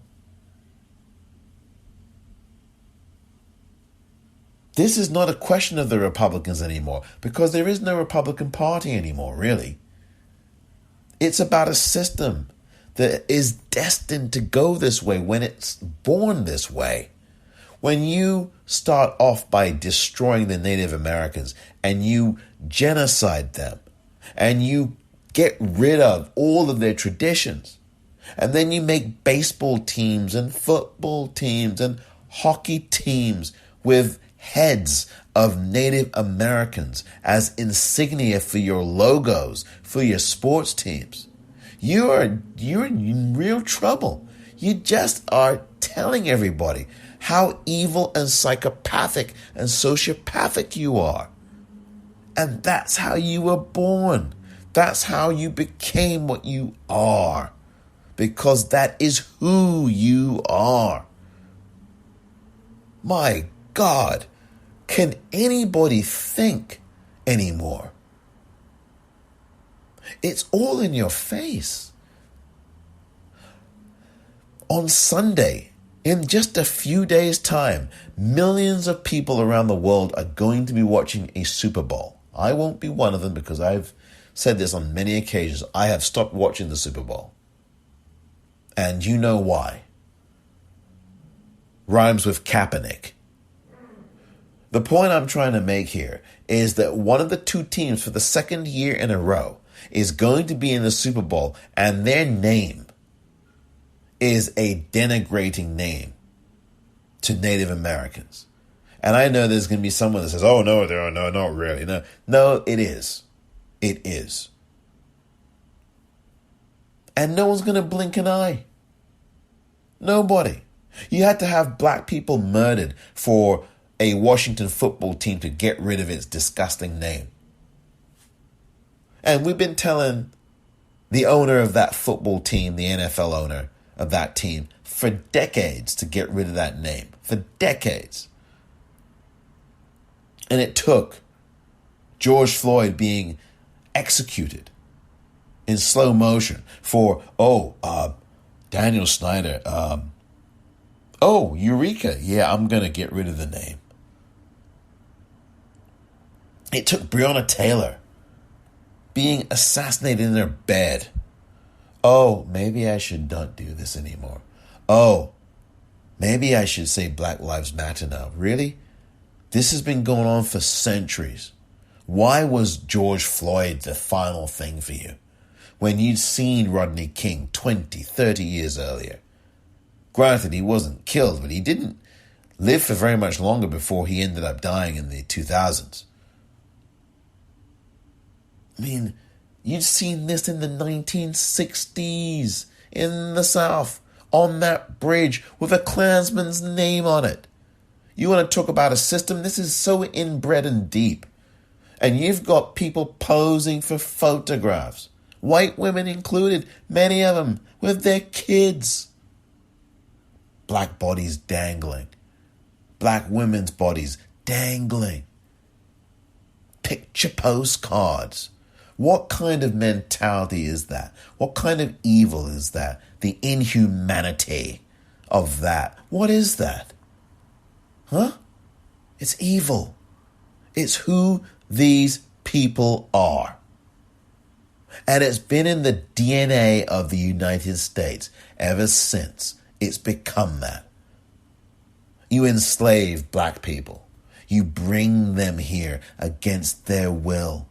This is not a question of the Republicans anymore, because there is no Republican Party anymore, really. It's about a system that is destined to go this way when it's born this way. When you start off by destroying the Native Americans and you genocide them and you get rid of all of their traditions, and then you make baseball teams and football teams and hockey teams with heads of Native Americans as insignia for your logos, for your sports teams, you're in real trouble. You just are telling everybody how evil and psychopathic and sociopathic you are. And that's how you were born. That's how you became what you are. Because that is who you are. My God, can anybody think anymore? It's all in your face. On Sunday, in just a few days' time, millions of people around the world are going to be watching a Super Bowl. I won't be one of them because I've said this on many occasions. I have stopped watching the Super Bowl. And you know why. Rhymes with Kaepernick. The point I'm trying to make here is that one of the two teams for the second year in a row is going to be in the Super Bowl, and their name is a denigrating name to Native Americans. And I know there's going to be someone that says, oh, no, not really. No, it is. It is. And no one's going to blink an eye. Nobody. You had to have black people murdered for a Washington football team to get rid of its disgusting name. And we've been telling the owner of that football team, the NFL owner of that team, for decades to get rid of that name. For decades. And it took George Floyd being executed in slow motion for, Daniel Snyder, Eureka, yeah, I'm going to get rid of the name. It took Breonna Taylor being assassinated in her bed. Oh, maybe I should not do this anymore. Oh, maybe I should say Black Lives Matter now. Really? This has been going on for centuries. Why was George Floyd the final thing for you when you'd seen Rodney King 20, 30 years earlier? Granted, he wasn't killed, but he didn't live for very much longer before he ended up dying in the 2000s. I mean, you'd seen this in the 1960s in the South on that bridge with a Klansman's name on it. You want to talk about a system? This is so inbred and deep. And you've got people posing for photographs, white women included, many of them with their kids. Black bodies dangling. Black women's bodies dangling. Picture postcards. What kind of mentality is that? What kind of evil is that? The inhumanity of that. What is that? Huh? It's evil. It's who these people are. And it's been in the DNA of the United States ever since. It's become that. You enslave black people. You bring them here against their will.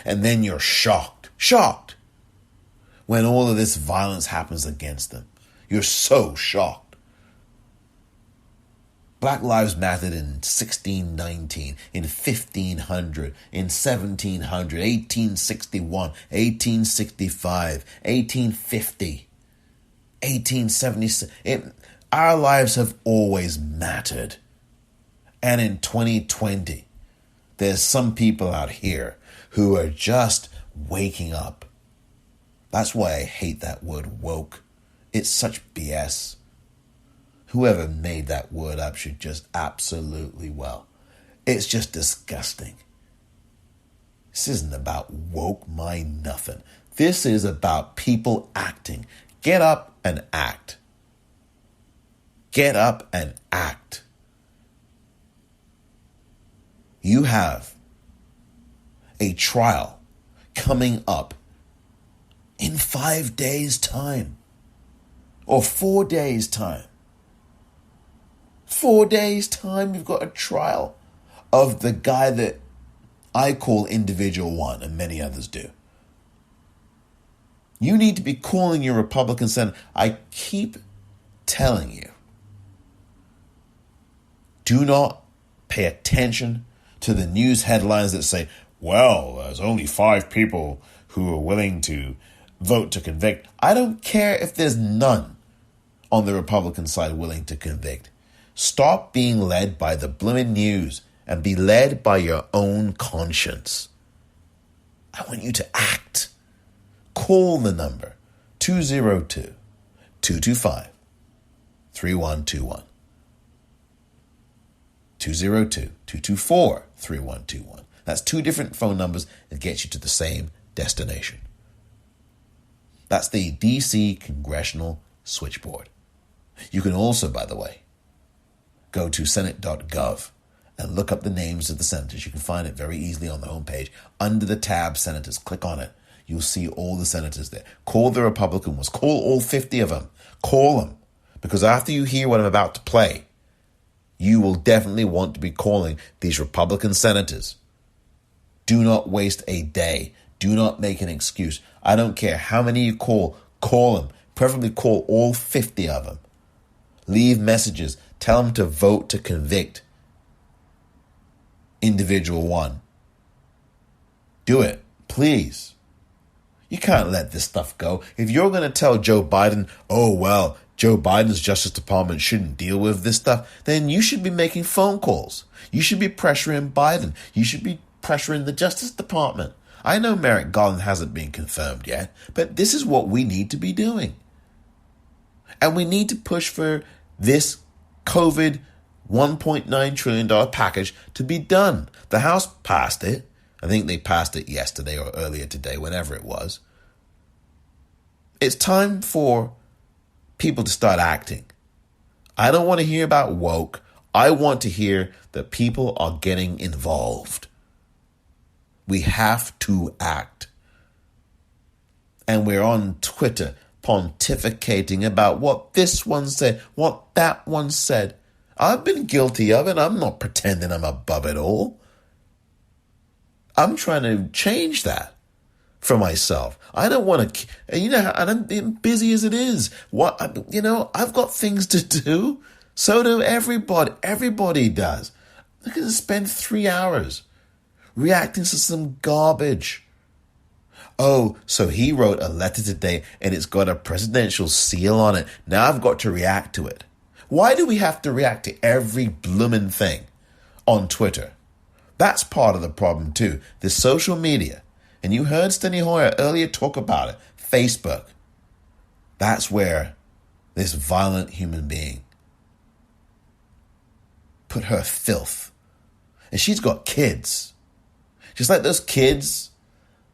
And then you're shocked when all of this violence happens against them. You're so shocked. Black lives mattered in 1619, in 1500, in 1700, 1861, 1865, 1850, 1876. Our lives have always mattered. And in 2020, there's some people out here who are just waking up. That's why I hate that word woke. It's such BS. Whoever made that word up should just absolutely, it's just disgusting. This isn't about woke my nothing. This is about people acting. Get up and act. Get up and act. You have a trial coming up in 5 days' time or 4 days' time. 4 days' time, you've got a trial of the guy that I call Individual One, and many others do. You need to be calling your Republican Senate. I keep telling you, do not pay attention to the news headlines that say, well, there's only 5 people who are willing to vote to convict. I don't care if there's none. on the Republican side willing to convict. Stop being led by the blooming news and be led by your own conscience. I want you to act. Call the number 202-225-3121. 202-224-3121. That's two different phone numbers that get you to the same destination. That's the DC Congressional Switchboard. You can also, by the way, go to senate.gov and look up the names of the senators. You can find it very easily on the homepage. Under the tab Senators, click on it. You'll see all the senators there. Call the Republican ones. Call all 50 of them. Call them. Because after you hear what I'm about to play, you will definitely want to be calling these Republican senators. Do not waste a day. Do not make an excuse. I don't care how many you call them. Preferably call all 50 of them. Leave messages. Tell them to vote to convict individual one. Do it, please. You can't let this stuff go. If you're going to tell Joe Biden, oh, well, Joe Biden's Justice Department shouldn't deal with this stuff, then you should be making phone calls. You should be pressuring Biden. You should be pressuring the Justice Department. I know Merrick Garland hasn't been confirmed yet, but this is what we need to be doing. And we need to push for this COVID $1.9 trillion package to be done. The House passed it. I think they passed it yesterday or earlier today, whenever it was. It's time for people to start acting. I don't want to hear about woke. I want to hear that people are getting involved. We have to act. And we're on Twitter pontificating about what this one said, what that one said. I've been guilty of it. I'm not pretending I'm above it all. I'm trying to change that for myself. I don't want to, and I'm being busy as it is. I've got things to do. So do everybody. Everybody does. Look at spend 3 hours reacting to some garbage. Oh, so he wrote a letter today and it's got a presidential seal on it. Now I've got to react to it. Why do we have to react to every bloomin' thing on Twitter? That's part of the problem too. The social media. And you heard Steny Hoyer earlier talk about it. Facebook. That's where this violent human being put her filth. And she's got kids. Just like those kids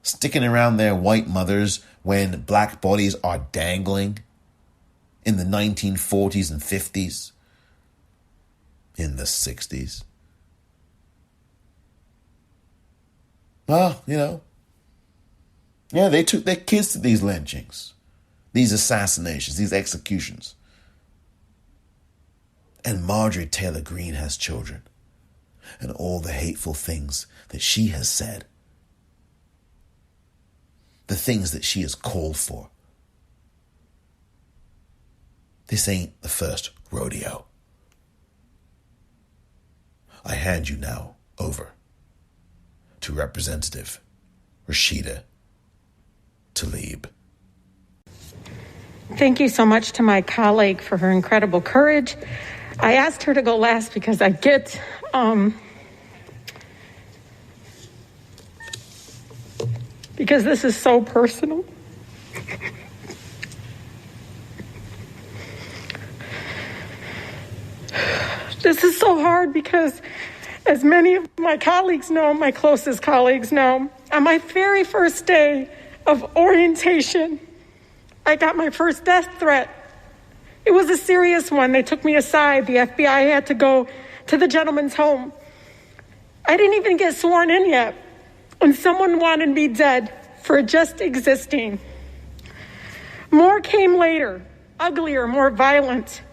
sticking around their white mothers when black bodies are dangling in the 1940s and 50s, in the 60s. Well, they took their kids to these lynchings, these assassinations, these executions. And Marjorie Taylor Greene has children, and all the hateful things that she has said, the things that she has called for. This ain't the first rodeo. I hand you now over to Representative Rashida Tlaib. Thank you so much to my colleague for her incredible courage. I asked her to go last because I get because this is so personal. This is so hard because, as many of my colleagues know, my closest colleagues know, on my very first day of orientation, I got my first death threat. It was a serious one. They took me aside. The FBI had to go to the gentleman's home. I didn't even get sworn in yet, and someone wanted me dead for just existing. More came later, uglier, more violent.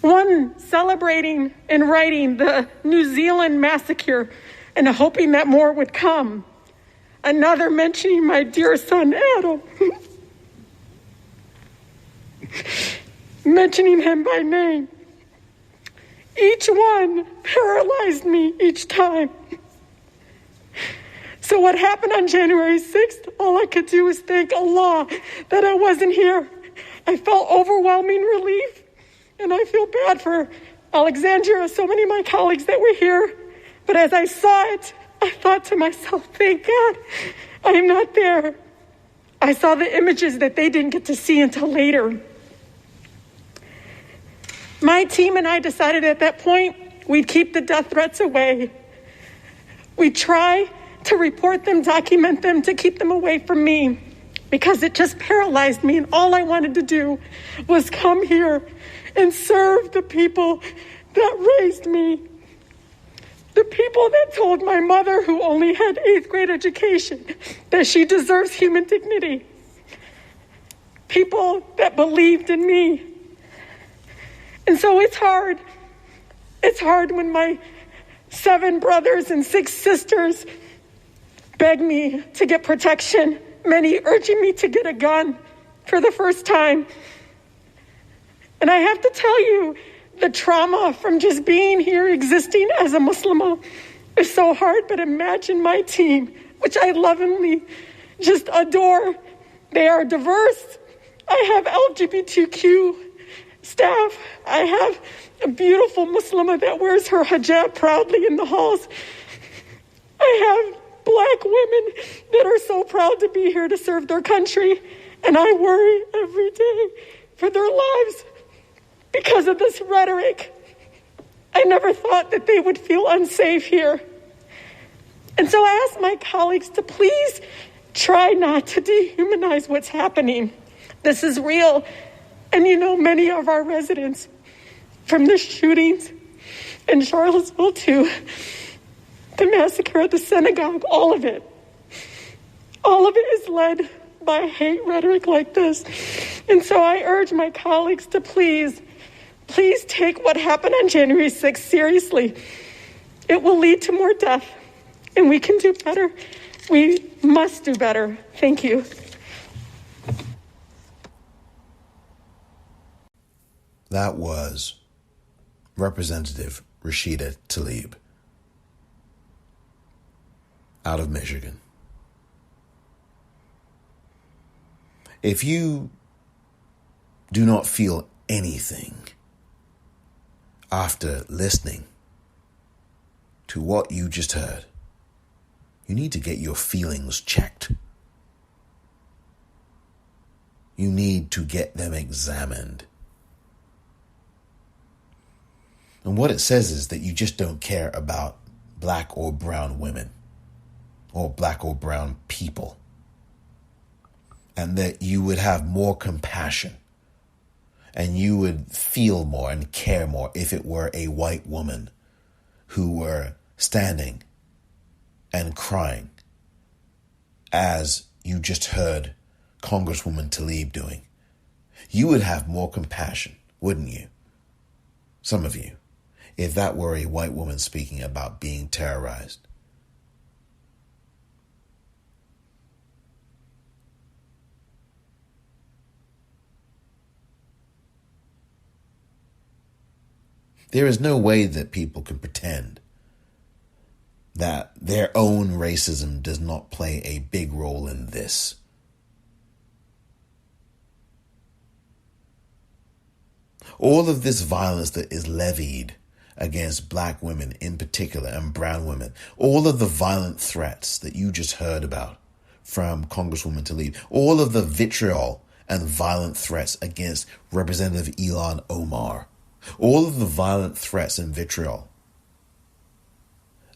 One celebrating and writing the New Zealand massacre and hoping that more would come. Another mentioning my dear son, Adam. Mentioning him by name. Each one paralyzed me each time. So what happened on January 6th, all I could do was thank Allah that I wasn't here. I felt overwhelming relief. And I feel bad for Alexandria, so many of my colleagues that were here. But as I saw it, I thought to myself, thank God I am not there. I saw the images that they didn't get to see until later. My team and I decided at that point we'd keep the death threats away. We'd try to report them, document them, to keep them away from me, because it just paralyzed me, and all I wanted to do was come here and serve the people that raised me. The people that told my mother, who only had 8th grade education, that she deserves human dignity. People that believed in me. And so it's hard. It's hard when my 7 brothers and 6 sisters beg me to get protection, many urging me to get a gun for the first time. And I have to tell you, the trauma from just being here, existing as a Muslimah, is so hard. But imagine my team, which I lovingly just adore. They are diverse. I have LGBTQ staff. I have a beautiful Muslimah that wears her hijab proudly in the halls. I have Black women that are so proud to be here to serve their country. And I worry every day for their lives because of this rhetoric. I never thought that they would feel unsafe here. And so I asked my colleagues to please try not to dehumanize what's happening. This is real. And you know, many of our residents, from the shootings in Charlottesville to the massacre at the synagogue, all of it is led by hate rhetoric like this. And so I urge my colleagues to please take what happened on January 6th seriously. It will lead to more death, and we can do better. We must do better. Thank you. That was Representative Rashida Tlaib out of Michigan. If you do not feel anything after listening to what you just heard, you need to get your feelings checked. You need to get them examined. And what it says is that you just don't care about Black or brown women or Black or brown people, and that you would have more compassion and you would feel more and care more if it were a white woman who were standing and crying, as you just heard Congresswoman Tlaib doing. You would have more compassion, wouldn't you? Some of you, if that were a white woman speaking about being terrorized. There is no way that people can pretend that their own racism does not play a big role in this. All of this violence that is levied against Black women in particular and brown women, all of the violent threats that you just heard about from Congresswoman Tlaib, all of the vitriol and violent threats against Representative Ilhan Omar, all of the violent threats and vitriol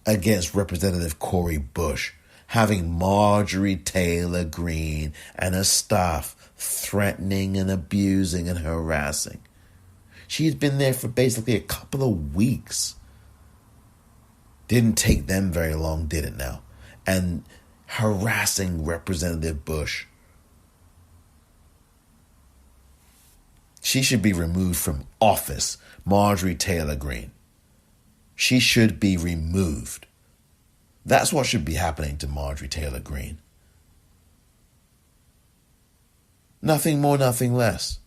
against Representative Cori Bush, having Marjorie Taylor Greene and her staff threatening and abusing and harassing. She had been there for basically a couple of weeks. Didn't take them very long, did it now? And harassing Representative Bush. She should be removed from office, Marjorie Taylor Greene. She should be removed. That's what should be happening to Marjorie Taylor Greene. Nothing more, nothing less.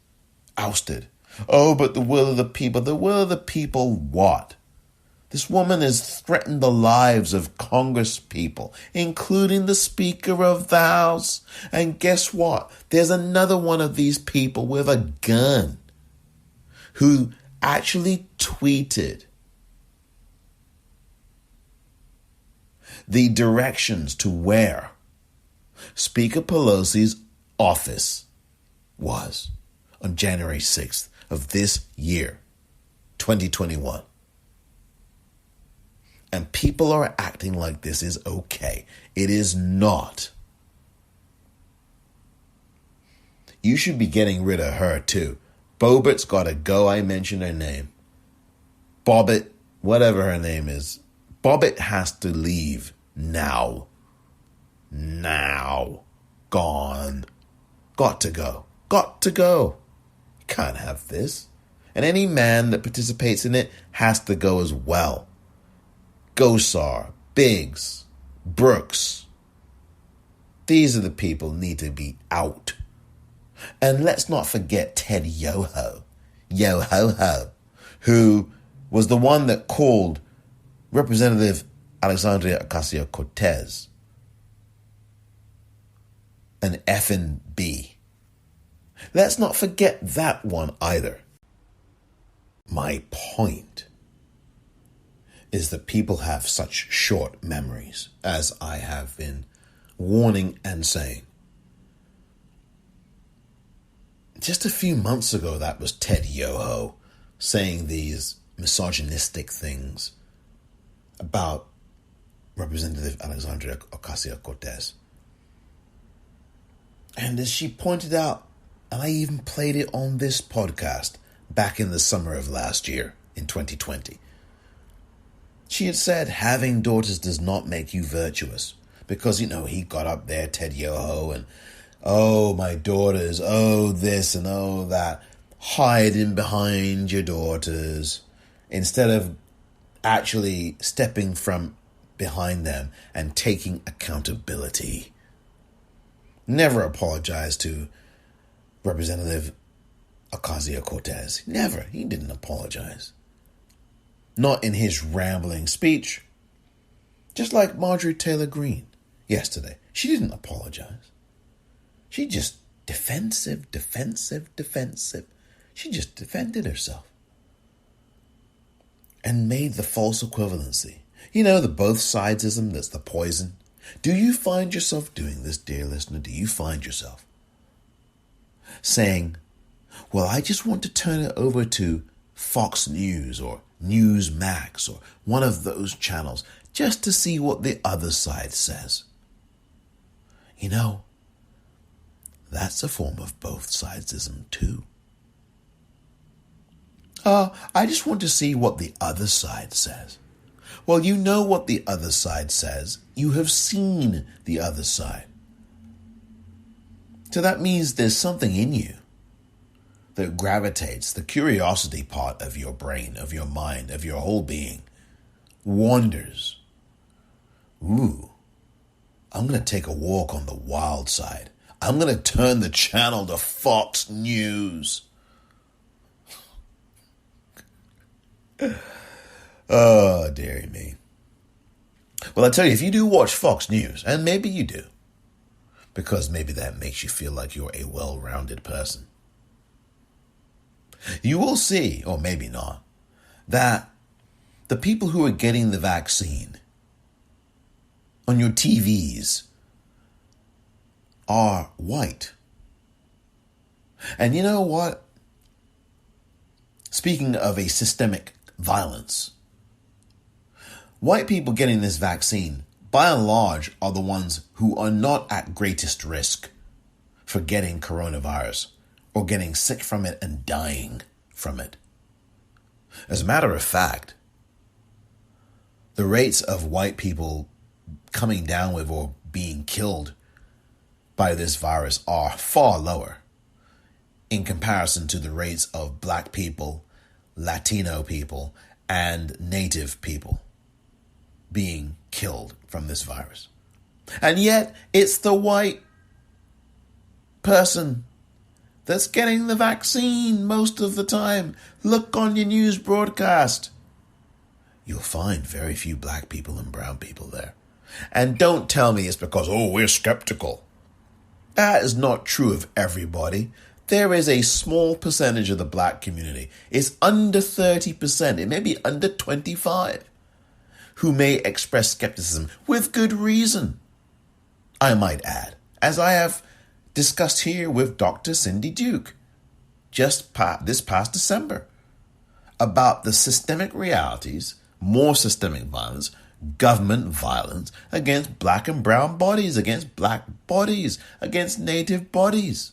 Ousted. Oh, but the will of the people. The will of the people what? This woman has threatened the lives of Congress people, including the Speaker of the House. And guess what? There's another one of these people with a gun who actually tweeted the directions to where Speaker Pelosi's office was on January 6th of this year, 2021. And people are acting like this is okay. It is not. You should be getting rid of her too. Bobert's got to go. I mentioned her name. Bobbitt, whatever her name is. Bobbitt has to leave now. Now. Gone. Got to go. Got to go. You can't have this. And any man that participates in it has to go as well. Gosar, Biggs, Brooks. These are the people need to be out. And let's not forget Ted Yoho, who was the one that called Representative Alexandria Ocasio-Cortez an effing B. Let's not forget that one either. My point is that people have such short memories, as I have been warning and saying. Just a few months ago, that was Ted Yoho saying these misogynistic things about Representative Alexandria Ocasio-Cortez. And as she pointed out, and I even played it on this podcast back in the summer of last year, in 2020, she had said having daughters does not make you virtuous. Because, he got up there, Ted Yoho, and, oh, my daughters, oh, this and oh, that, hiding behind your daughters, instead of actually stepping from behind them and taking accountability. Never apologized to Representative Ocasio-Cortez. Never. He didn't apologize. Not in his rambling speech. Just like Marjorie Taylor Greene yesterday. She didn't apologize. She just defensive. She just defended herself. And made the false equivalency. The both sidesism that's the poison. Do you find yourself doing this, dear listener? Do you find yourself saying, well, I just want to turn it over to Fox News or Newsmax or one of those channels just to see what the other side says? That's a form of both sidesism too. I just want to see what the other side says. Well, you know what the other side says. You have seen the other side. So that means there's something in you that gravitates, the curiosity part of your brain, of your mind, of your whole being, wanders. Ooh, I'm going to take a walk on the wild side. I'm going to turn the channel to Fox News. Oh, dearie me. Well, I tell you, if you do watch Fox News, and maybe you do, because maybe that makes you feel like you're a well-rounded person, you will see, or maybe not, that the people who are getting the vaccine on your TVs are white. And you know what? Speaking of a systemic violence, white people getting this vaccine, by and large, are the ones who are not at greatest risk for getting coronavirus or getting sick from it and dying from it. As a matter of fact, the rates of white people coming down with or being killed by this virus are far lower in comparison to the rates of black people, Latino people, and native people being killed from this virus. And yet, it's the white person that's getting the vaccine most of the time. Look on your news broadcast. You'll find very few black people and brown people there. And don't tell me it's because, we're skeptical. That is not true of everybody. there is a small percentage of the black community, it's under 30%, it may be under 25%, who may express skepticism with good reason, I might add, as I have discussed here with Dr. Cindy Duke just this past December, about the systemic realities, more systemic violence, government violence against black and brown bodies, against black bodies, against native bodies.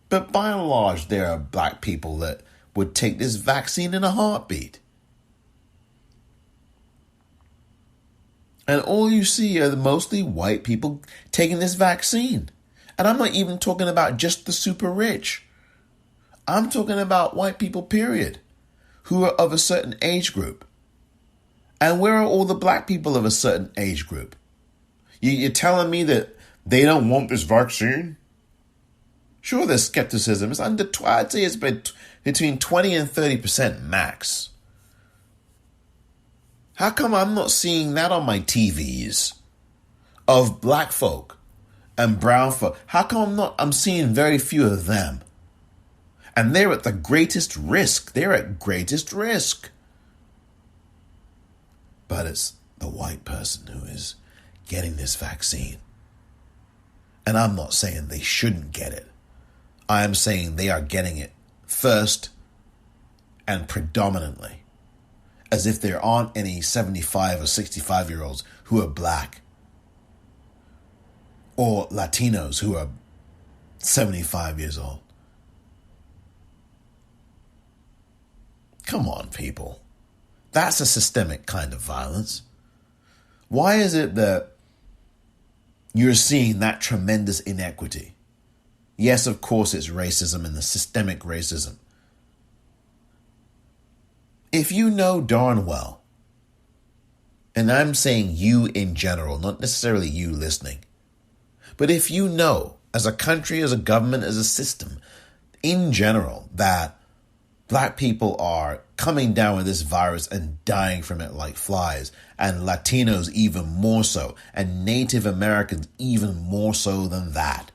But by and large, there are black people that would take this vaccine in a heartbeat. And all you see are mostly white people taking this vaccine. And I'm not even talking about just the super rich. I'm talking about white people, period, who are of a certain age group. And where are all the black people of a certain age group? You're telling me that they don't want this vaccine? Sure, there's skepticism. It's under, I'd say it's between 20 and 30% max. How come I'm not seeing that on my TVs of black folk and brown folk? How come I'm seeing very few of them? And they're at the greatest risk. They're at greatest risk. But it's the white person who is getting this vaccine. And I'm not saying they shouldn't get it. I am saying they are getting it first and predominantly, as if there aren't any 75 or 65-year-olds who are black or Latinos who are 75 years old. Come on, people. That's a systemic kind of violence. Why is it that you're seeing that tremendous inequity? Yes, of course, it's racism and the systemic racism. If you know darn well, and I'm saying you in general, not necessarily you listening, but if you know as a country, as a government, as a system, in general, that black people are coming down with this virus and dying from it like flies, and Latinos even more so, and Native Americans even more so than that,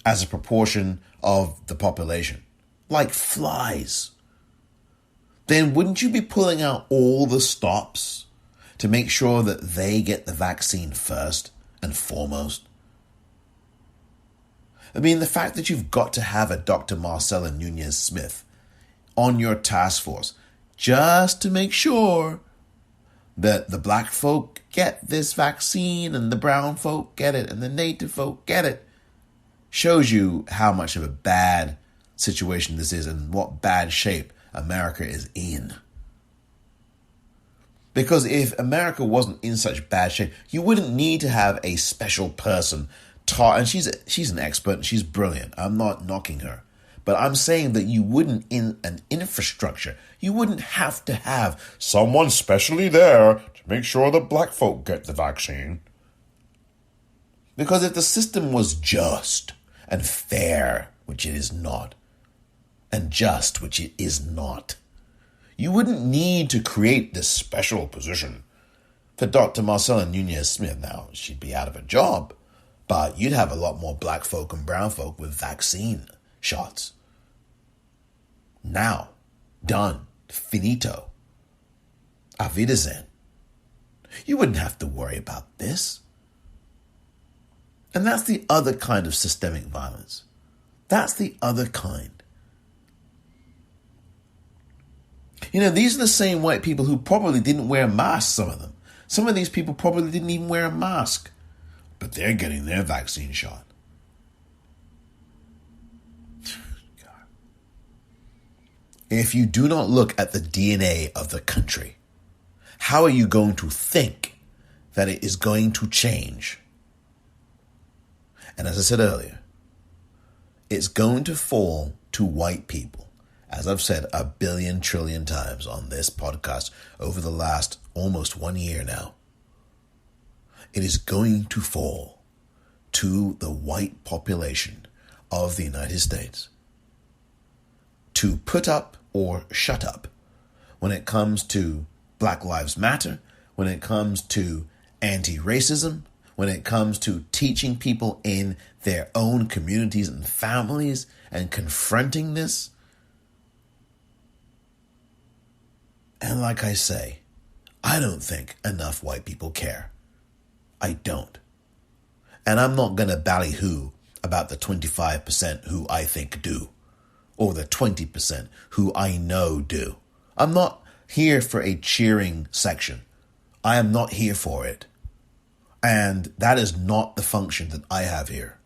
as a proportion of the population, like flies, then wouldn't you be pulling out all the stops to make sure that they get the vaccine first and foremost? I mean, the fact that you've got to have a Dr. Marcella Nunez-Smith on your task force just to make sure that the black folk get this vaccine and the brown folk get it and the native folk get it shows you how much of a bad situation this is and what bad shape America is in. Because if America wasn't in such bad shape, you wouldn't need to have a special person taught, and she's an expert and she's brilliant. I'm not knocking her. But I'm saying that you wouldn't, in an infrastructure, you wouldn't have to have someone specially there to make sure the black folk get the vaccine. Because if the system was just and fair, which it is not, and just, which it is not, you wouldn't need to create this special position for Dr. Marcella Nunez-Smith. Now, she'd be out of a job, but you'd have a lot more black folk and brown folk with vaccine shots. Now, done, finito, auf Wiedersehen. You wouldn't have to worry about this. And that's the other kind of systemic violence. That's the other kind. You know, these are the same white people who probably didn't wear masks, some of them. Some of these people probably didn't even wear a mask, but they're getting their vaccine shot. God. If you do not look at the DNA of the country, how are you going to think that it is going to change? And as I said earlier, it's going to fall to white people. As I've said 1 billion trillion times on this podcast over the last almost 1 year now, it is going to fall to the white population of the United States to put up or shut up when it comes to Black Lives Matter, when it comes to anti-racism, when it comes to teaching people in their own communities and families and confronting this. And like I say, I don't think enough white people care. I don't. And I'm not going to ballyhoo about the 25% who I think do, or the 20% who I know do. I'm not here for a cheering section. I am not here for it. And that is not the function that I have here.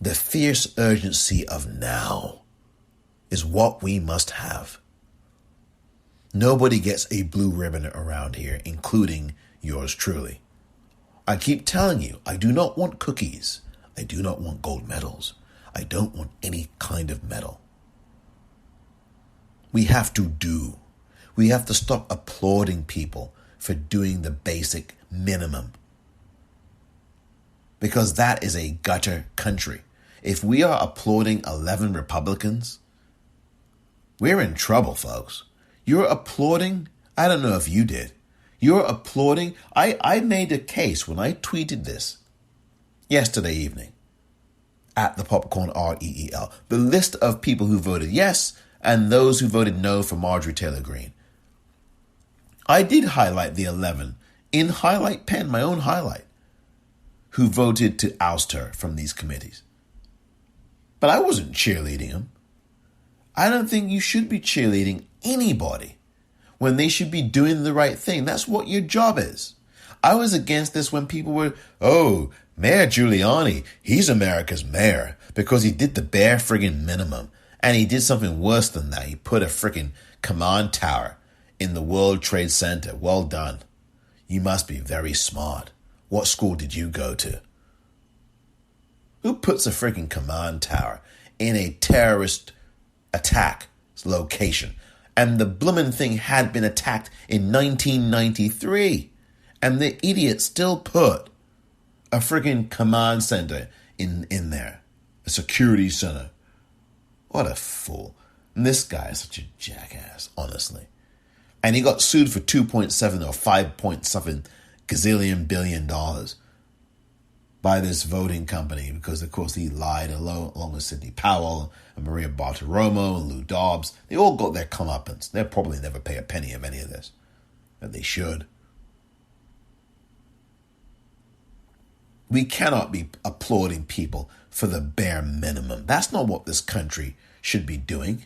The fierce urgency of now is what we must have. Nobody gets a blue ribbon around here, including yours truly. I keep telling you, I do not want cookies. I do not want gold medals. I don't want any kind of medal. We have to do. We have to stop applauding people for doing the basic minimum. Because that is a gutter country. If we are applauding 11 Republicans, we're in trouble, folks. You're applauding, I don't know if you did. You're applauding. I made a case when I tweeted this yesterday evening at the Popcorn REEL. The list of people who voted yes and those who voted no for Marjorie Taylor Greene. I did highlight the 11 in highlight pen, my own highlight, who voted to oust her from these committees. But I wasn't cheerleading them. I don't think you should be cheerleading anybody when they should be doing the right thing. That's what your job is. I was against this when people were, Mayor Giuliani, he's America's mayor because he did the bare friggin' minimum. And he did something worse than that. He put a friggin' command tower in the World Trade Center. Well done. You must be very smart. What school did you go to? Who puts a friggin' command tower in a terrorist attack location? And the bloomin' thing had been attacked in 1993. And the idiot still put a friggin' command center in there. A security center. What a fool. And this guy is such a jackass, honestly. And he got sued for 2.7 or 5 point something gazillion billion dollars by this voting company because, of course, he lied along with Sidney Powell and Maria Bartiromo and Lou Dobbs. They all got their comeuppance. They'll probably never pay a penny of any of this. But they should. We cannot be applauding people for the bare minimum. That's not what this country should be doing.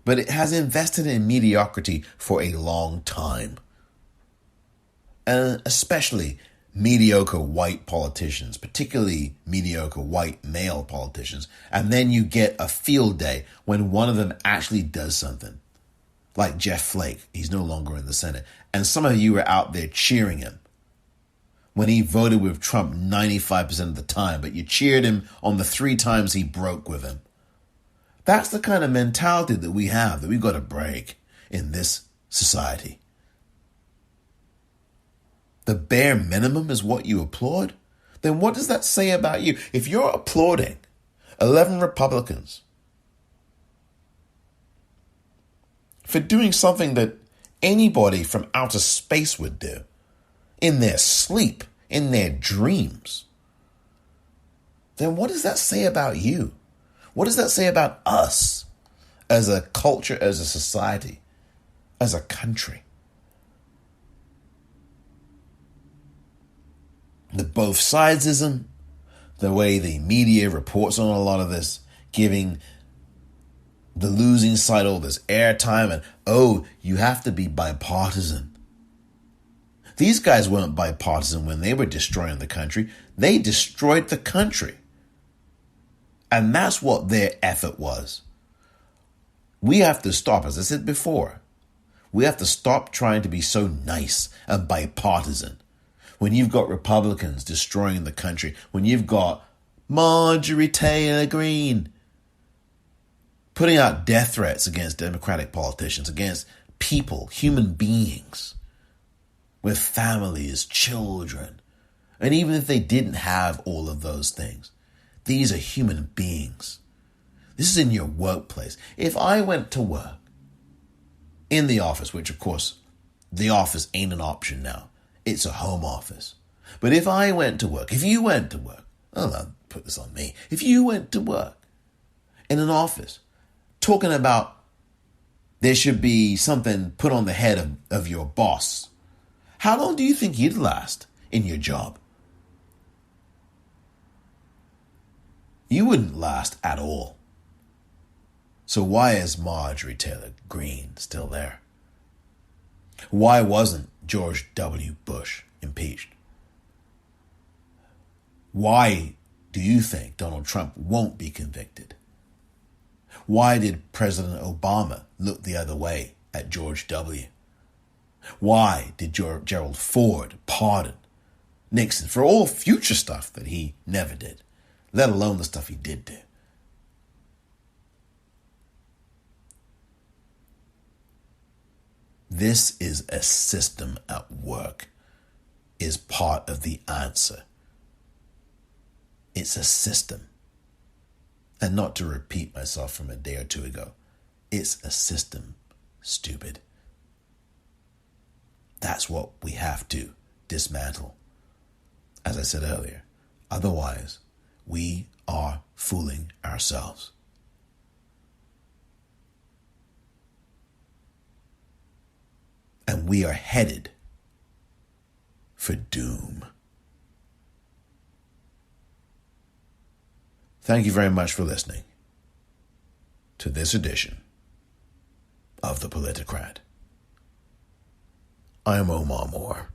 But it has invested in mediocrity for a long time. And especially mediocre white politicians, particularly mediocre white male politicians. And then you get a field day when one of them actually does something. Like Jeff Flake. He's no longer in the Senate. And some of you were out there cheering him when he voted with Trump 95% of the time, but you cheered him on the 3 times he broke with him. That's the kind of mentality that we have, that we've got to break in this society. The bare minimum is what you applaud? Then what does that say about you? If you're applauding 11 Republicans for doing something that anybody from outer space would do, in their sleep, in their dreams, then what does that say about you? What does that say about us as a culture, as a society, as a country? The both sidesism, the way the media reports on a lot of this, giving the losing side all this airtime and, you have to be bipartisan. These guys weren't bipartisan when they were destroying the country. They destroyed the country. And that's what their effort was. We have to stop, as I said before, we have to stop trying to be so nice and bipartisan. When you've got Republicans destroying the country, when you've got Marjorie Taylor Greene putting out death threats against Democratic politicians, against people, human beings, with families, children. And even if they didn't have all of those things, these are human beings. This is in your workplace. If I went to work in the office, which of course the office ain't an option now, It's a home office. But if I went to work, if you went to work, I'll put this on me. If you went to work in an office talking about there should be something put on the head of your boss, how long do you think you'd last in your job? You wouldn't last at all. So why is Marjorie Taylor Greene still there? Why wasn't George W. Bush impeached? Why do you think Donald Trump won't be convicted? Why did President Obama look the other way at George W.? Why did Gerald Ford pardon Nixon for all future stuff that he never did, let alone the stuff he did do? This is a system at work, is part of the answer. It's a system. And not to repeat myself from a day or two ago, it's a system, stupid. That's what we have to dismantle. As I said earlier, otherwise we are fooling ourselves. And we are headed for doom. Thank you very much for listening to this edition of the Politicrat. I am Omar Moore.